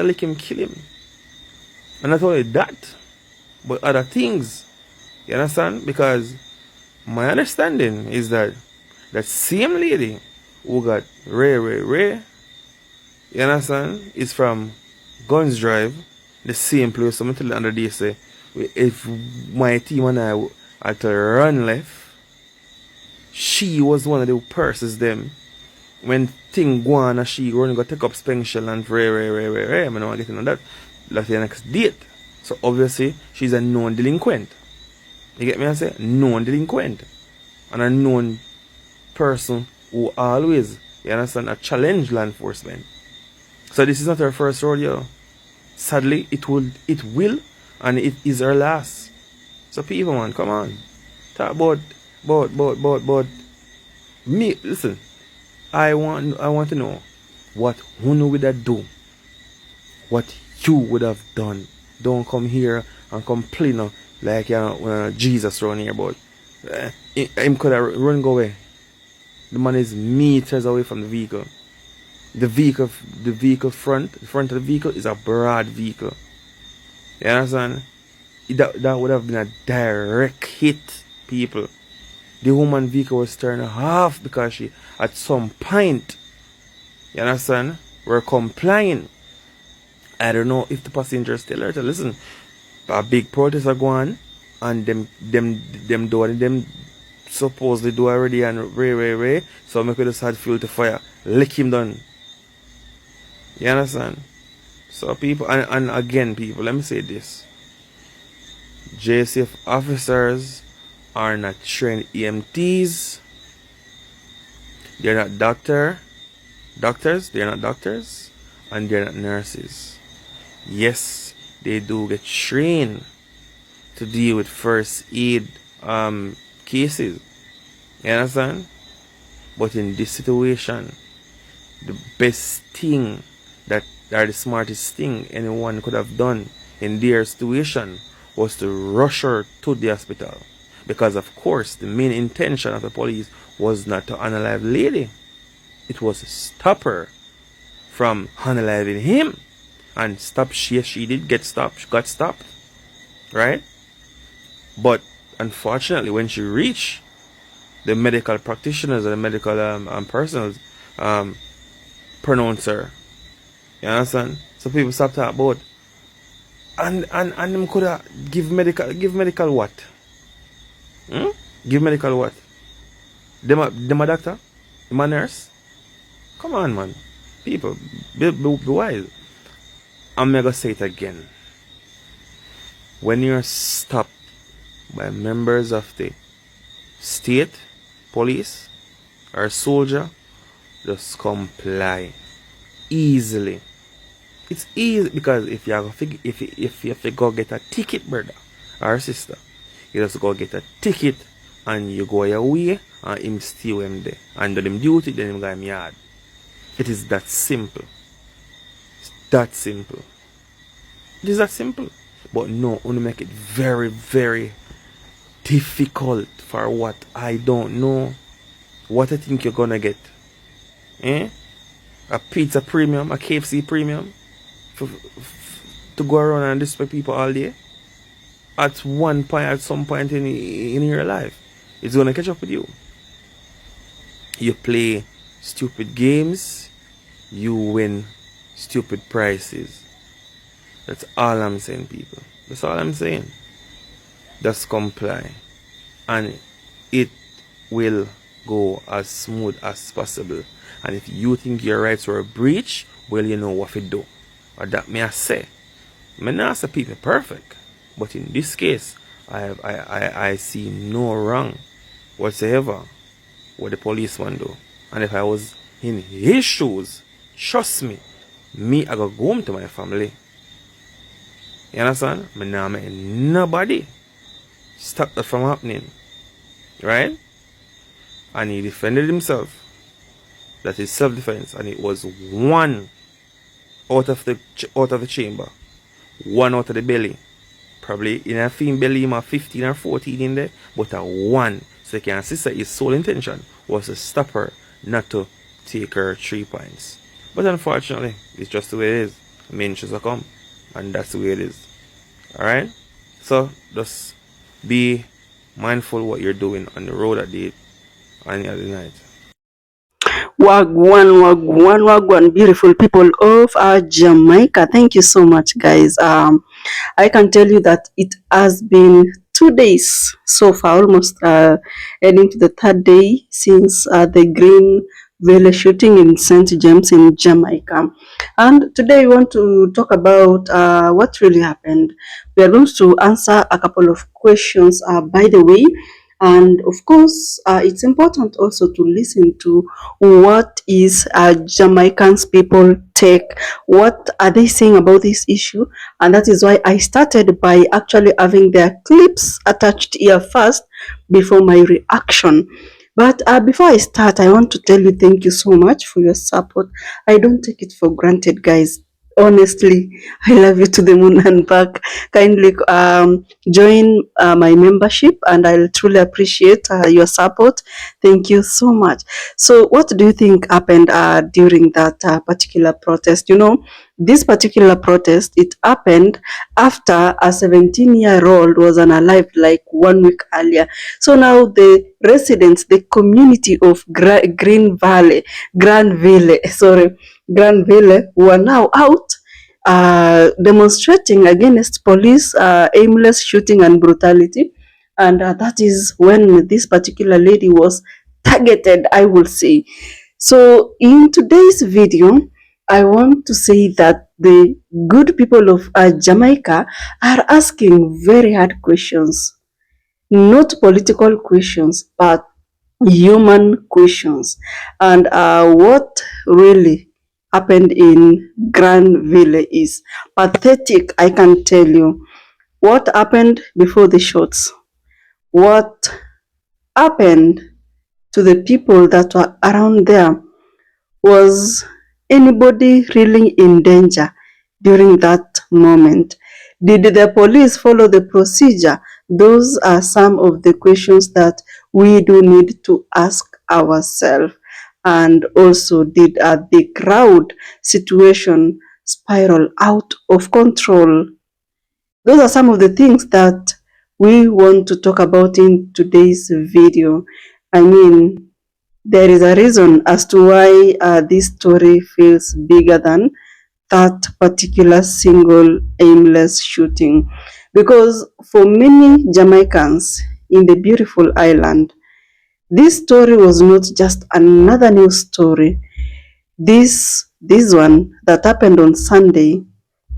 lick him, kill him. And not only that, but other things. You understand? Because my understanding is that that same lady who got Ray, you understand, is from Guns Drive, the same place. So I'm telling you the other day, say, if my team and I had to run left, she was one of the persons them when thing go on and she running go take up Spengshell and Ray. I don't want to get into that. Latoya next date. So obviously she's a known delinquent. You get me? I say known delinquent. And a known person who always, you understand, a challenge law enforcement. So this is not her first rodeo. Sadly, it will, and it is her last. So people, man, come on. Talk about me. Listen, I want to know what Hunu would have do. What you would have done. Don't come here and complain like Jesus around here, but him could have run go away. The man is meters away from the vehicle. The front of the vehicle is a broad vehicle. You understand? That would have been a direct hit, people. The woman vehicle was turned off because she, at some point, you understand, were complying. I don't know if the passengers tell her to listen. A big protest are going on, and them doing them supposedly do already and Ray. So I could just had fuel to fire. Lick him down. You understand? So people, and again people, let me say this. JSF officers are not trained EMTs. They're not doctors, they're not doctors, and they're not nurses. Yes, they do get trained to deal with first aid cases. You understand? But in this situation, the best thing that, or the smartest thing anyone could have done in their situation was to rush her to the hospital. Because of course the main intention of the police was not to unalive the lady. It was to stop her from unaliving him. And stop, she did get stopped. She got stopped. Right? But unfortunately when she reached, the medical practitioners and the medical personnel pronounce her. You understand? So people stop talking about and them could have give medical what? Give medical what? Them a doctor? Them a nurse? Come on, man. People, be wise. I'm gonna say it again. When you're stopped by members of the state, police, or soldier, just comply easily. It's easy because if you go get a ticket, brother or sister, you just go get a ticket and you go your way and him steal him there. And do them duty, then him go him yard. It is that simple. It's that simple. It is that simple. But no, only make it very, very difficult for what I don't know. What I think you're gonna get. A pizza premium, a KFC premium to go around and disrespect people all day. At some point in your life, it's gonna catch up with you. You play stupid games, you win stupid prizes. That's all I'm saying, people. That's all I'm saying. Just comply. And it will go as smooth as possible. And if you think your rights were breached, well, you know what to do. Or that may I say. I not say people perfect. But in this case, I see no wrong whatsoever what the policeman do. And if I was in his shoes, trust me, I go home to my family. You understand? I now make nobody stop that from happening. Right? And he defended himself. That is self-defense. And it was one out of the chamber. One out of the belly. Probably in a female belly, he 15 or 14 in there. But a one. So you can see that his sole intention was to stop her, not to take her 3 points. But unfortunately, it's just the way it is. Men should succumb. And that's the way it is. Alright? So just be mindful what you're doing on the road at the night. Wagwan, beautiful people of Jamaica. Thank you so much, guys. I can tell you that it has been 2 days so far, almost heading to the 3rd day since the green Valley shooting in St. James in Jamaica. And today we want to talk about what really happened. We are going to answer a couple of questions, by the way. And of course, it's important also to listen to what is Jamaicans people take, what are they saying about this issue, and that is why I started by actually having their clips attached here first before my reaction. But before I start, I want to tell you thank you so much for your support. I don't take it for granted, guys. Honestly, I love you to the moon and back. Kindly join my membership, and I'll truly appreciate your support. Thank you so much. So what do you think happened during that particular protest? You know, this particular protest, it happened after a 17-year-old was unalived like 1 week earlier. So now the residents, the community of Granville, were now out demonstrating against police aimless shooting and brutality. And that is when this particular lady was targeted, I will say. So in today's video, I want to say that the good people of Jamaica are asking very hard questions. Not political questions, but human questions. And what really happened in Granville is pathetic, I can tell you. What happened before the shots? What happened to the people that were around there? Was anybody really in danger during that moment? Did the police follow the procedure? Those are some of the questions that we do need to ask ourselves. And also, did the crowd situation spiral out of control? Those are some of the things that we want to talk about in today's video. I mean, there is a reason as to why this story feels bigger than that particular single aimless shooting. Because for many Jamaicans in the beautiful island, this story was not just another news story. This one that happened on Sunday,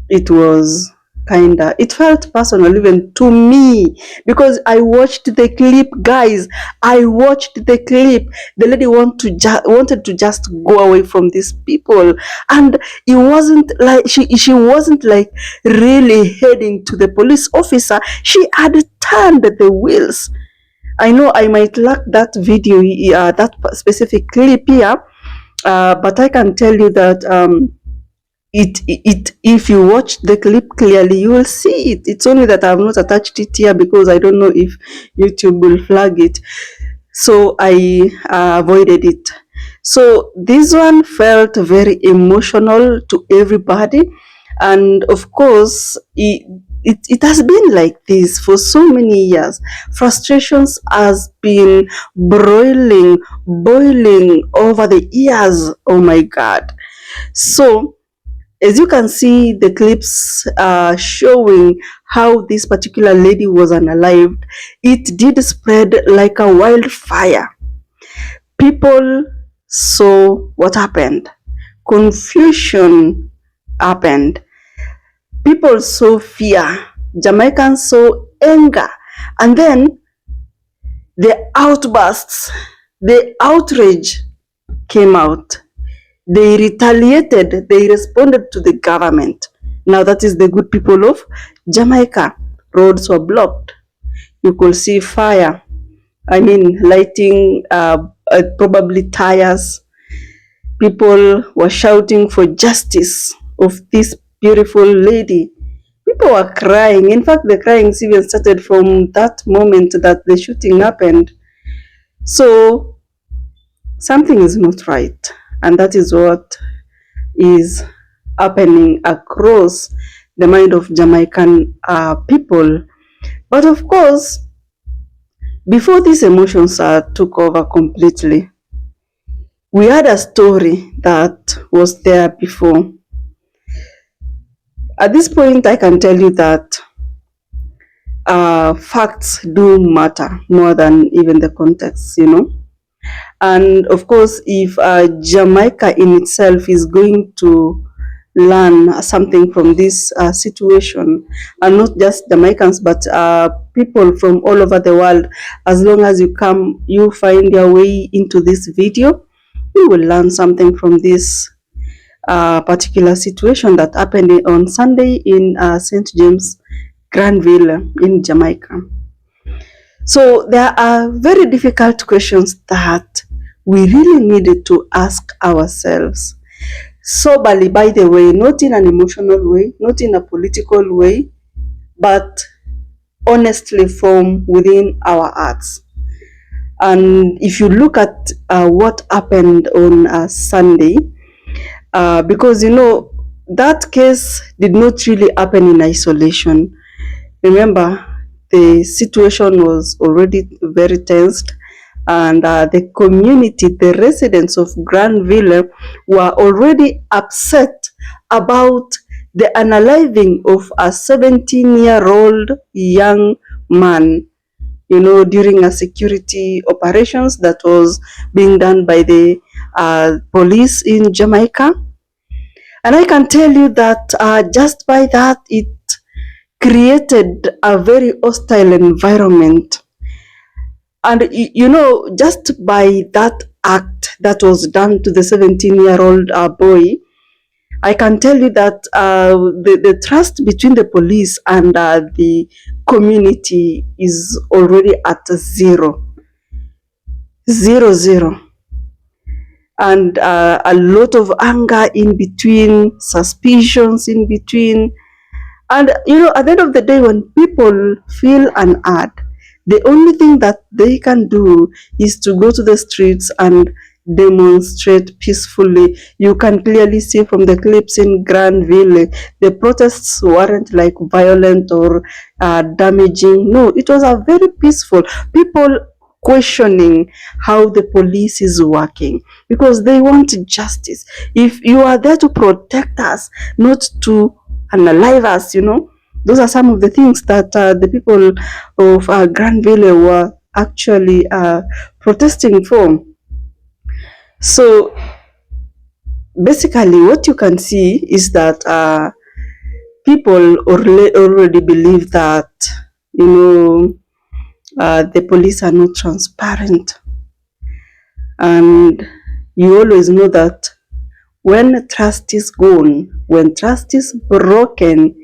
it was it felt personal even to me, because I watched the clip, guys. I watched the clip. The lady wanted to just go away from these people, and it wasn't like she wasn't like really heading to the police officer. She had turned the wheels. I know I might lack that video, that specific clip here, but I can tell you that if you watch the clip clearly, you will see it. It's only that I have not attached it here because I don't know if YouTube will flag it, so I avoided it. So this one felt very emotional to everybody, and of course it has been like this for so many years. Frustrations has been boiling over the years. Oh my God. So as you can see, the clips showing how this particular lady was unalived, it did spread like a wildfire. People saw what happened. Confusion happened. People saw fear. Jamaicans saw anger. And then the outbursts, the outrage came out. They retaliated, they responded to the government. Now that is the good people of Jamaica. Roads were blocked. You could see fire. I mean, lighting probably tires. People were shouting for justice of this beautiful lady. People were crying. In fact, the crying even started from that moment that the shooting happened. So something is not right. And that is what is happening across the mind of Jamaican people. But of course, before these emotions took over completely, we had a story that was there before. At this point, I can tell you that facts do matter more than even the context, you know. And of course, if Jamaica in itself is going to learn something from this situation, and not just Jamaicans, but people from all over the world, as long as you find your way into this video, you will learn something from this particular situation that happened on Sunday in St. James, Granville in Jamaica. So there are very difficult questions that we really needed to ask ourselves. Soberly, by the way, not in an emotional way, not in a political way, but honestly from within our hearts. And if you look at what happened on Sunday, because that case did not really happen in isolation. Remember, the situation was already very tensed, and the community, the residents of Granville, were already upset about the unaliving of a 17-year-old young man, during a security operations that was being done by the police in Jamaica. And I can tell you that just by that, it created a very hostile environment. And just by that act that was done to the 17-year-old boy, I can tell you that the trust between the police and the community is already at 0. And a lot of anger in between, suspicions in between. And at the end of the day, when people feel unheard, the only thing that they can do is to go to the streets and demonstrate peacefully. You can clearly see from the clips in Granville, the protests weren't like violent or damaging. No, it was a very peaceful. People questioning how the police is working because they want justice. If you are there to protect us, not to unalive us, those are some of the things that the people of Granville were actually protesting for. So basically what you can see is that people already believe that the police are not transparent, and you always know that when trust is gone, when trust is broken,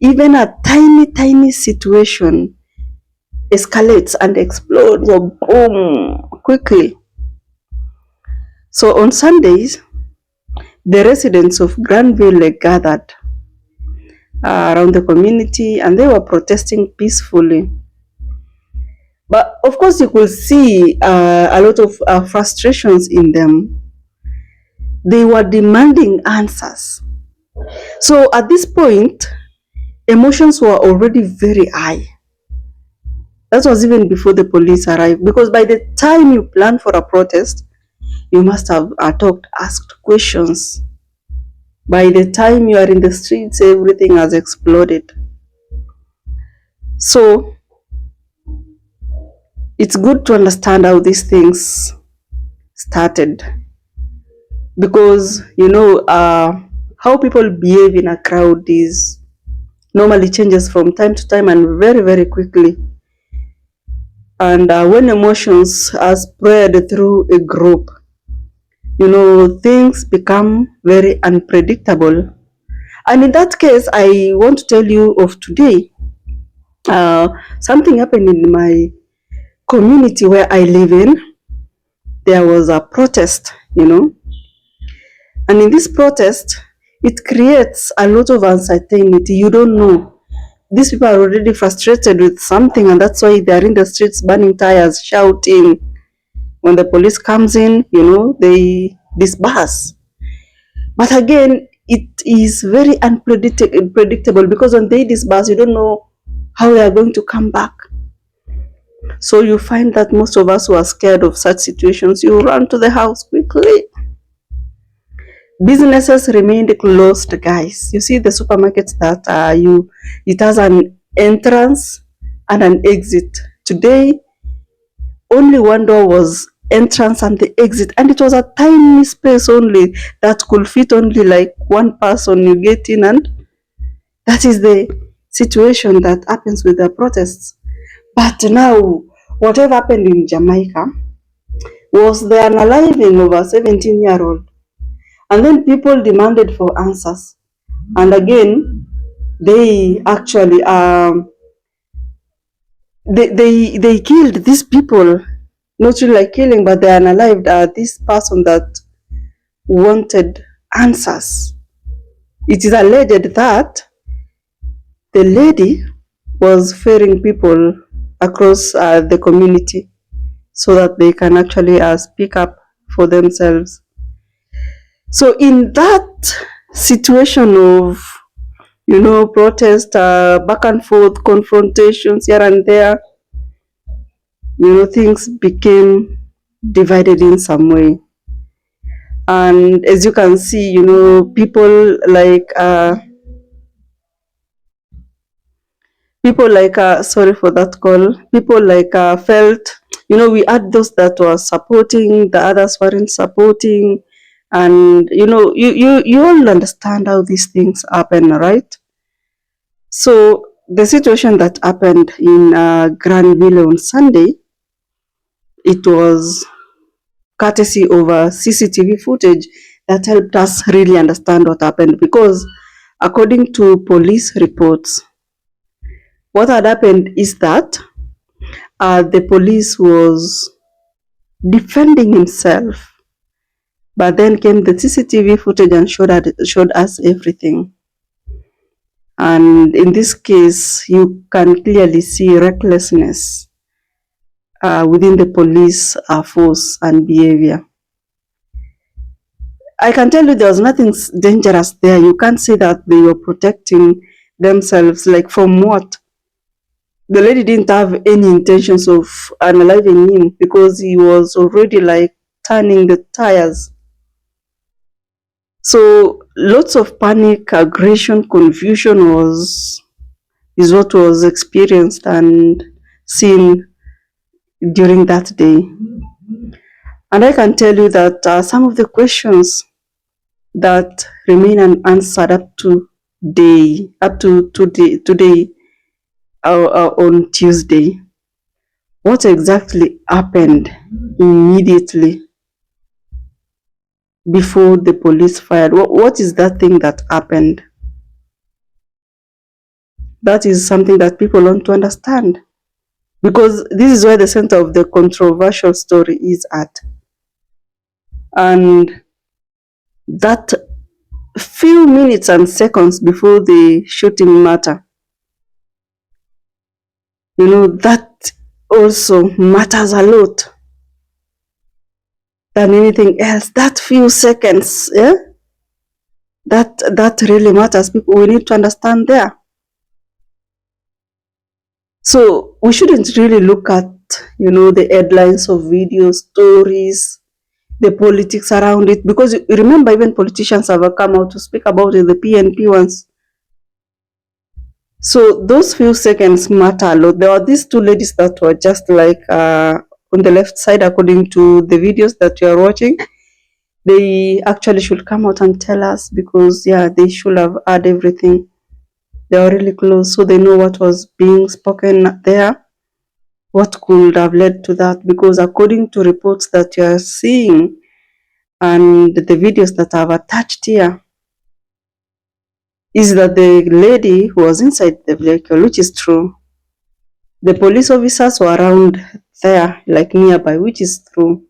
even a tiny situation escalates and explodes, or boom, quickly. So on Sundays, the residents of Granville gathered around the community and they were protesting peacefully. But of course, you could see a lot of frustrations in them. They were demanding answers. So at this point, emotions were already very high. That was even before the police arrived, because by the time you plan for a protest, you must have asked questions. By the time you are in the streets, everything has exploded. So it's good to understand how these things started, because how people behave in a crowd is normally changes from time to time and very, very quickly. And when emotions are spread through a group, things become very unpredictable. And in that case, I want to tell you of today. Something happened in my community where I live in. There was a protest, and in this protest, it creates a lot of uncertainty. You don't know. These people are already frustrated with something, and that's why they're in the streets burning tires, shouting. When the police comes in, they disperse. But again, it is very unpredictable, because when they disperse, you don't know how they are going to come back. So you find that most of us who are scared of such situations, you run to the house quickly. Businesses remained closed, guys. You see the supermarkets that it has an entrance and an exit. Today, only one door was entrance and the exit, and it was a tiny space only that could fit only like one person. You get in, and that is the situation that happens with the protests. But now, whatever happened in Jamaica was the unaliving of a 17-year-old, and then people demanded for answers, and again they actually they killed these people. Not really like killing, but they unalived this person that wanted answers. It is alleged that the lady was ferrying people across the community so that they can actually speak up for themselves. So in that situation of, you know, protest, back and forth, confrontations here and there, you know, things became divided in some way. And as you can see, you know, people like sorry for that call, people like felt, you know, we had those that were supporting, the others weren't supporting, and you know, you all understand how these things happen, right? So the situation that happened in Granville on Sunday, it was courtesy of CCTV footage that helped us really understand what happened, because according to police reports, what had happened is that the police was defending himself, but then came the CCTV footage and showed us everything. And in this case, you can clearly see recklessness within the police force and behavior. I can tell you there was nothing dangerous there. You can't say that they were protecting themselves. Like, from what? The lady didn't have any intentions of unaliving him because he was already like turning the tires. So lots of panic, aggression, confusion is what was experienced and seen during that day. And I can tell you that some of the questions that remain unanswered up to today on Tuesday. What exactly happened immediately before the police fired? What is that thing that happened? That is something that people want to understand, because this is where the center of the controversial story is at. And that few minutes and seconds before the shooting matter, you know, that also matters a lot than anything else. That few seconds, yeah, that really matters. People, we need to understand there. So we shouldn't really look at, you know, the headlines of video stories, the politics around it, because you remember, even politicians have come out to speak about it, the PNP ones. So those few seconds matter a lot. There were these two ladies that were just like on the left side, according to the videos that you are watching. They actually should come out and tell us, because yeah, they should have heard everything. They are really close, so they know what was being spoken there, what could have led to that. Because according to reports that you are seeing and the videos that I've attached here, is that the lady who was inside the vehicle, which is true. The police officers were around there, like nearby, which is true.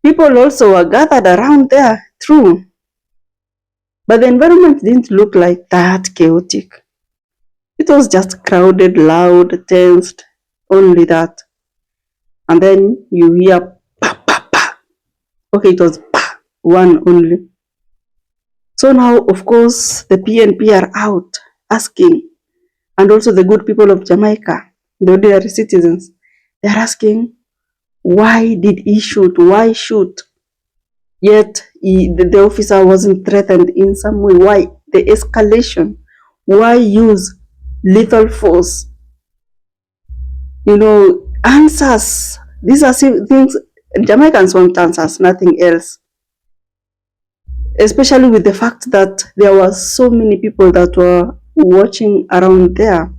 People also were gathered around there, true. But the environment didn't look like that chaotic. It was just crowded, loud, tensed, only that. And then you hear pa, pa, pa. Okay, it was pa, one only. So now, of course, the PNP are out asking, and also the good people of Jamaica, the ordinary citizens, they are asking, why did he shoot? Why shoot? Yet the officer wasn't threatened in some way. Why the escalation? Why use lethal force? You know, answers. These are things Jamaicans want answers, nothing else. Especially with the fact that there were so many people that were watching around there.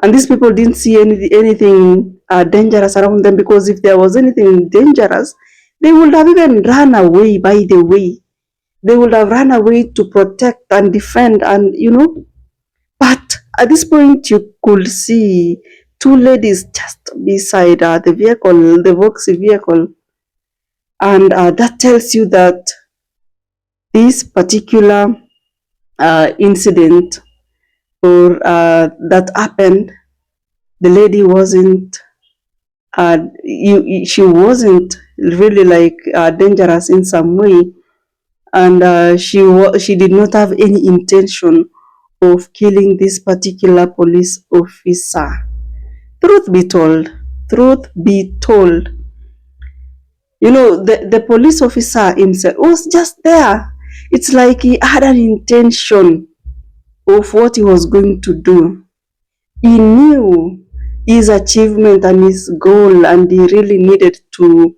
And these people didn't see anything dangerous around them, because if there was anything dangerous, they would have even run away, by the way. They would have run away to protect and defend, and But at this point, you could see two ladies just beside the vehicle, the Voxy vehicle. And that tells you that this particular incident or that happened, the lady wasn't, she wasn't really like dangerous in some way, and she did not have any intention of killing this particular police officer. Truth be told, the police officer himself was just there. It's like he had an intention of what he was going to do. He knew his achievement and his goal, and he really needed to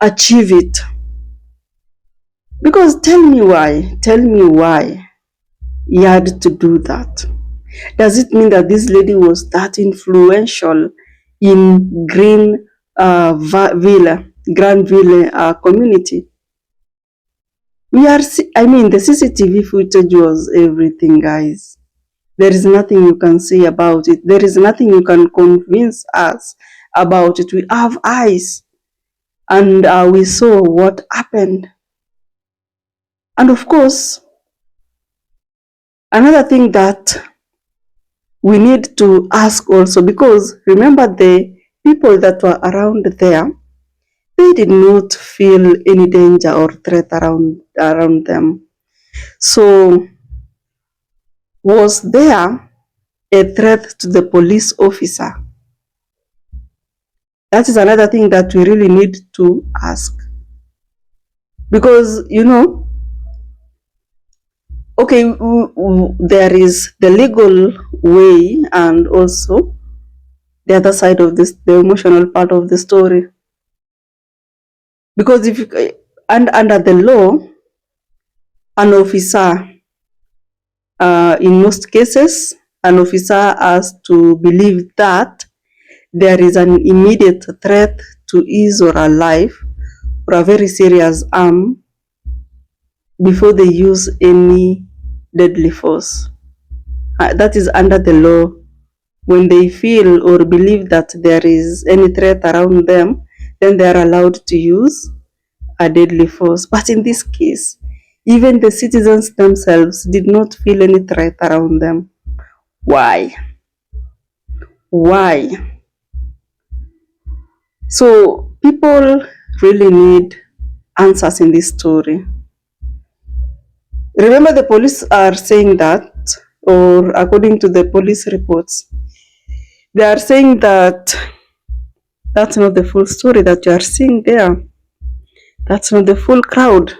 achieve it. Because tell me why he had to do that. Does it mean that this lady was that influential in Granville community? The CCTV footage was everything, guys. There is nothing you can say about it. There is nothing you can convince us about it. We have eyes, and we saw what happened. And of course, another thing that we need to ask also, because remember, the people that were around there, they did not feel any danger or threat around them. So, was there a threat to the police officer? That is another thing that we really need to ask. Because, okay, there is the legal way and also the other side of this, the emotional part of the story. Because under the law, an officer, in most cases, an officer has to believe that there is an immediate threat to his or her life or a very serious harm before they use any deadly force. That is under the law. When they feel or believe that there is any threat around them, then they are allowed to use a deadly force. But in this case, even the citizens themselves did not feel any threat around them. Why? So people really need answers in this story. Remember, the police are saying that, or according to the police reports, they are saying that that's not the full story that you are seeing there. That's not the full crowd.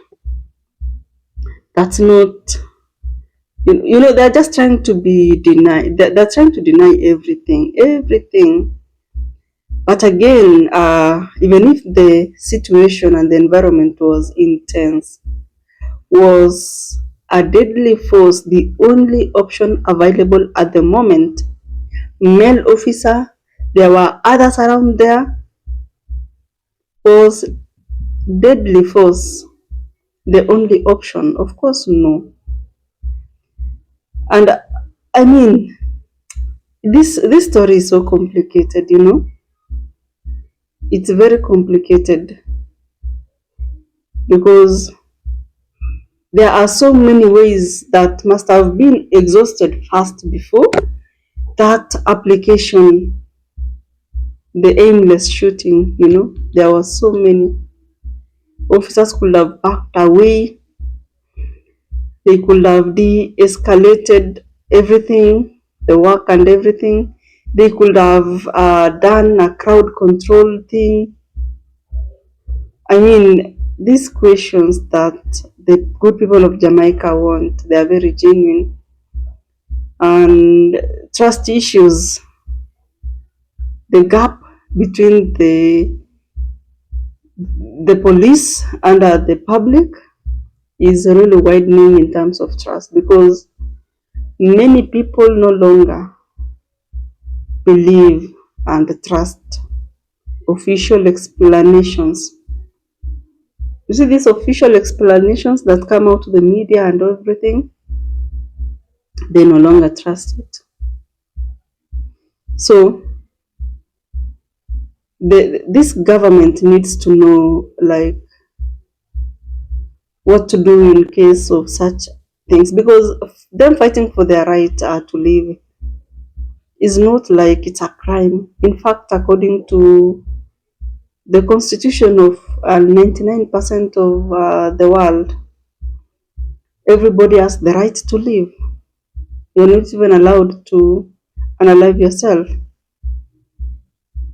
That's not, they're just trying to deny. They're trying to deny everything. But again, even if the situation and the environment was intense, was a deadly force the only option available at the moment? Male officer, there were others around there. Was deadly force the only option? Of course, no. And this story is so complicated, It's very complicated because there are so many ways that must have been exhausted first before that application, the aimless shooting, there were so many. Officers could have backed away. They could have de-escalated everything, the work and everything. They could have done a crowd control thing. These questions that the good people of Jamaica want, they are very genuine. And trust issues, the gap between the police and the public is really widening in terms of trust, because many people no longer believe and trust official explanations. You see, these official explanations that come out to the media and everything, they no longer trust it. So this government needs to know, like, what to do in case of such things, because them fighting for their right to live is not like it's a crime. In fact, according to the constitution of 99% of the world, everybody has the right to live. You're not even allowed to unalive yourself.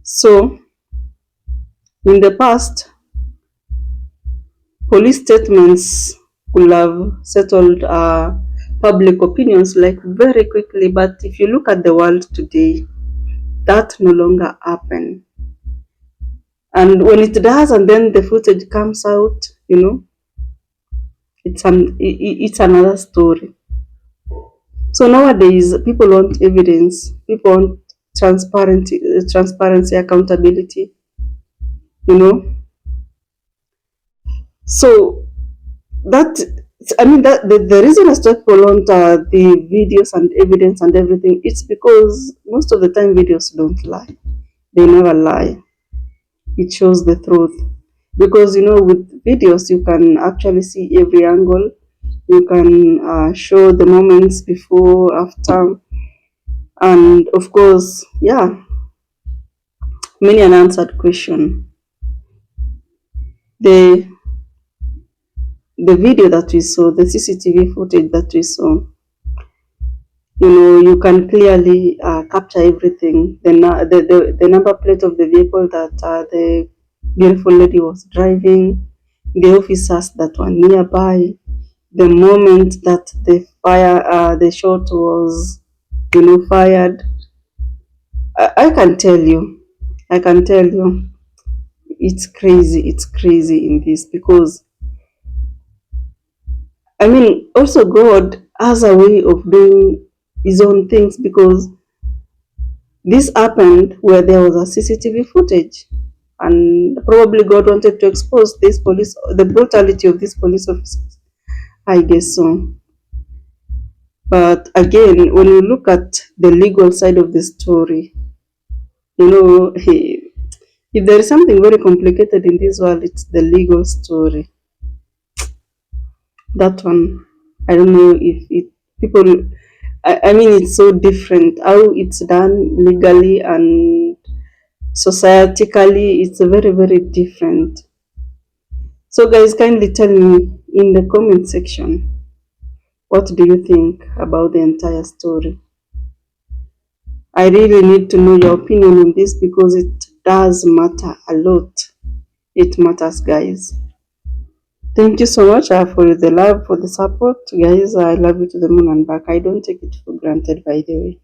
So in the past, police statements could have settled public opinions like very quickly, but if you look at the world today, that no longer happens. And when it does, and then the footage comes out, you know, it's another story. So nowadays, people want evidence, people want transparency, accountability, you know. So that, I mean, that the reason I start people want the videos and evidence and everything, it's because most of the time videos don't lie. They never lie. It shows the truth. Because, you know, with videos, you can actually see every angle. You can show the moments before, after, and of course, yeah, many unanswered question. The video that we saw, the CCTV footage that we saw, you know, you can clearly capture everything. The number plate of the vehicle that the beautiful lady was driving, the officers that were nearby, the moment that the shot was, you know, fired. I can tell you, it's crazy in this, because I mean, also God has a way of doing his own things, because this happened where there was a CCTV footage, and probably God wanted to expose this the brutality of these police officers. I guess so. But again, when you look at the legal side of the story, you know, if there is something very complicated in this world, it's the legal story. That one, I don't know if people, I mean, it's so different how it's done legally and societically. It's very, very different. So guys, kindly tell me in the comment section, what do you think about the entire story? I really need to know your opinion on this, because it does matter a lot. It matters, guys. Thank you so much for the love, for the support, guys. I love you to the moon and back. I don't take it for granted, by the way.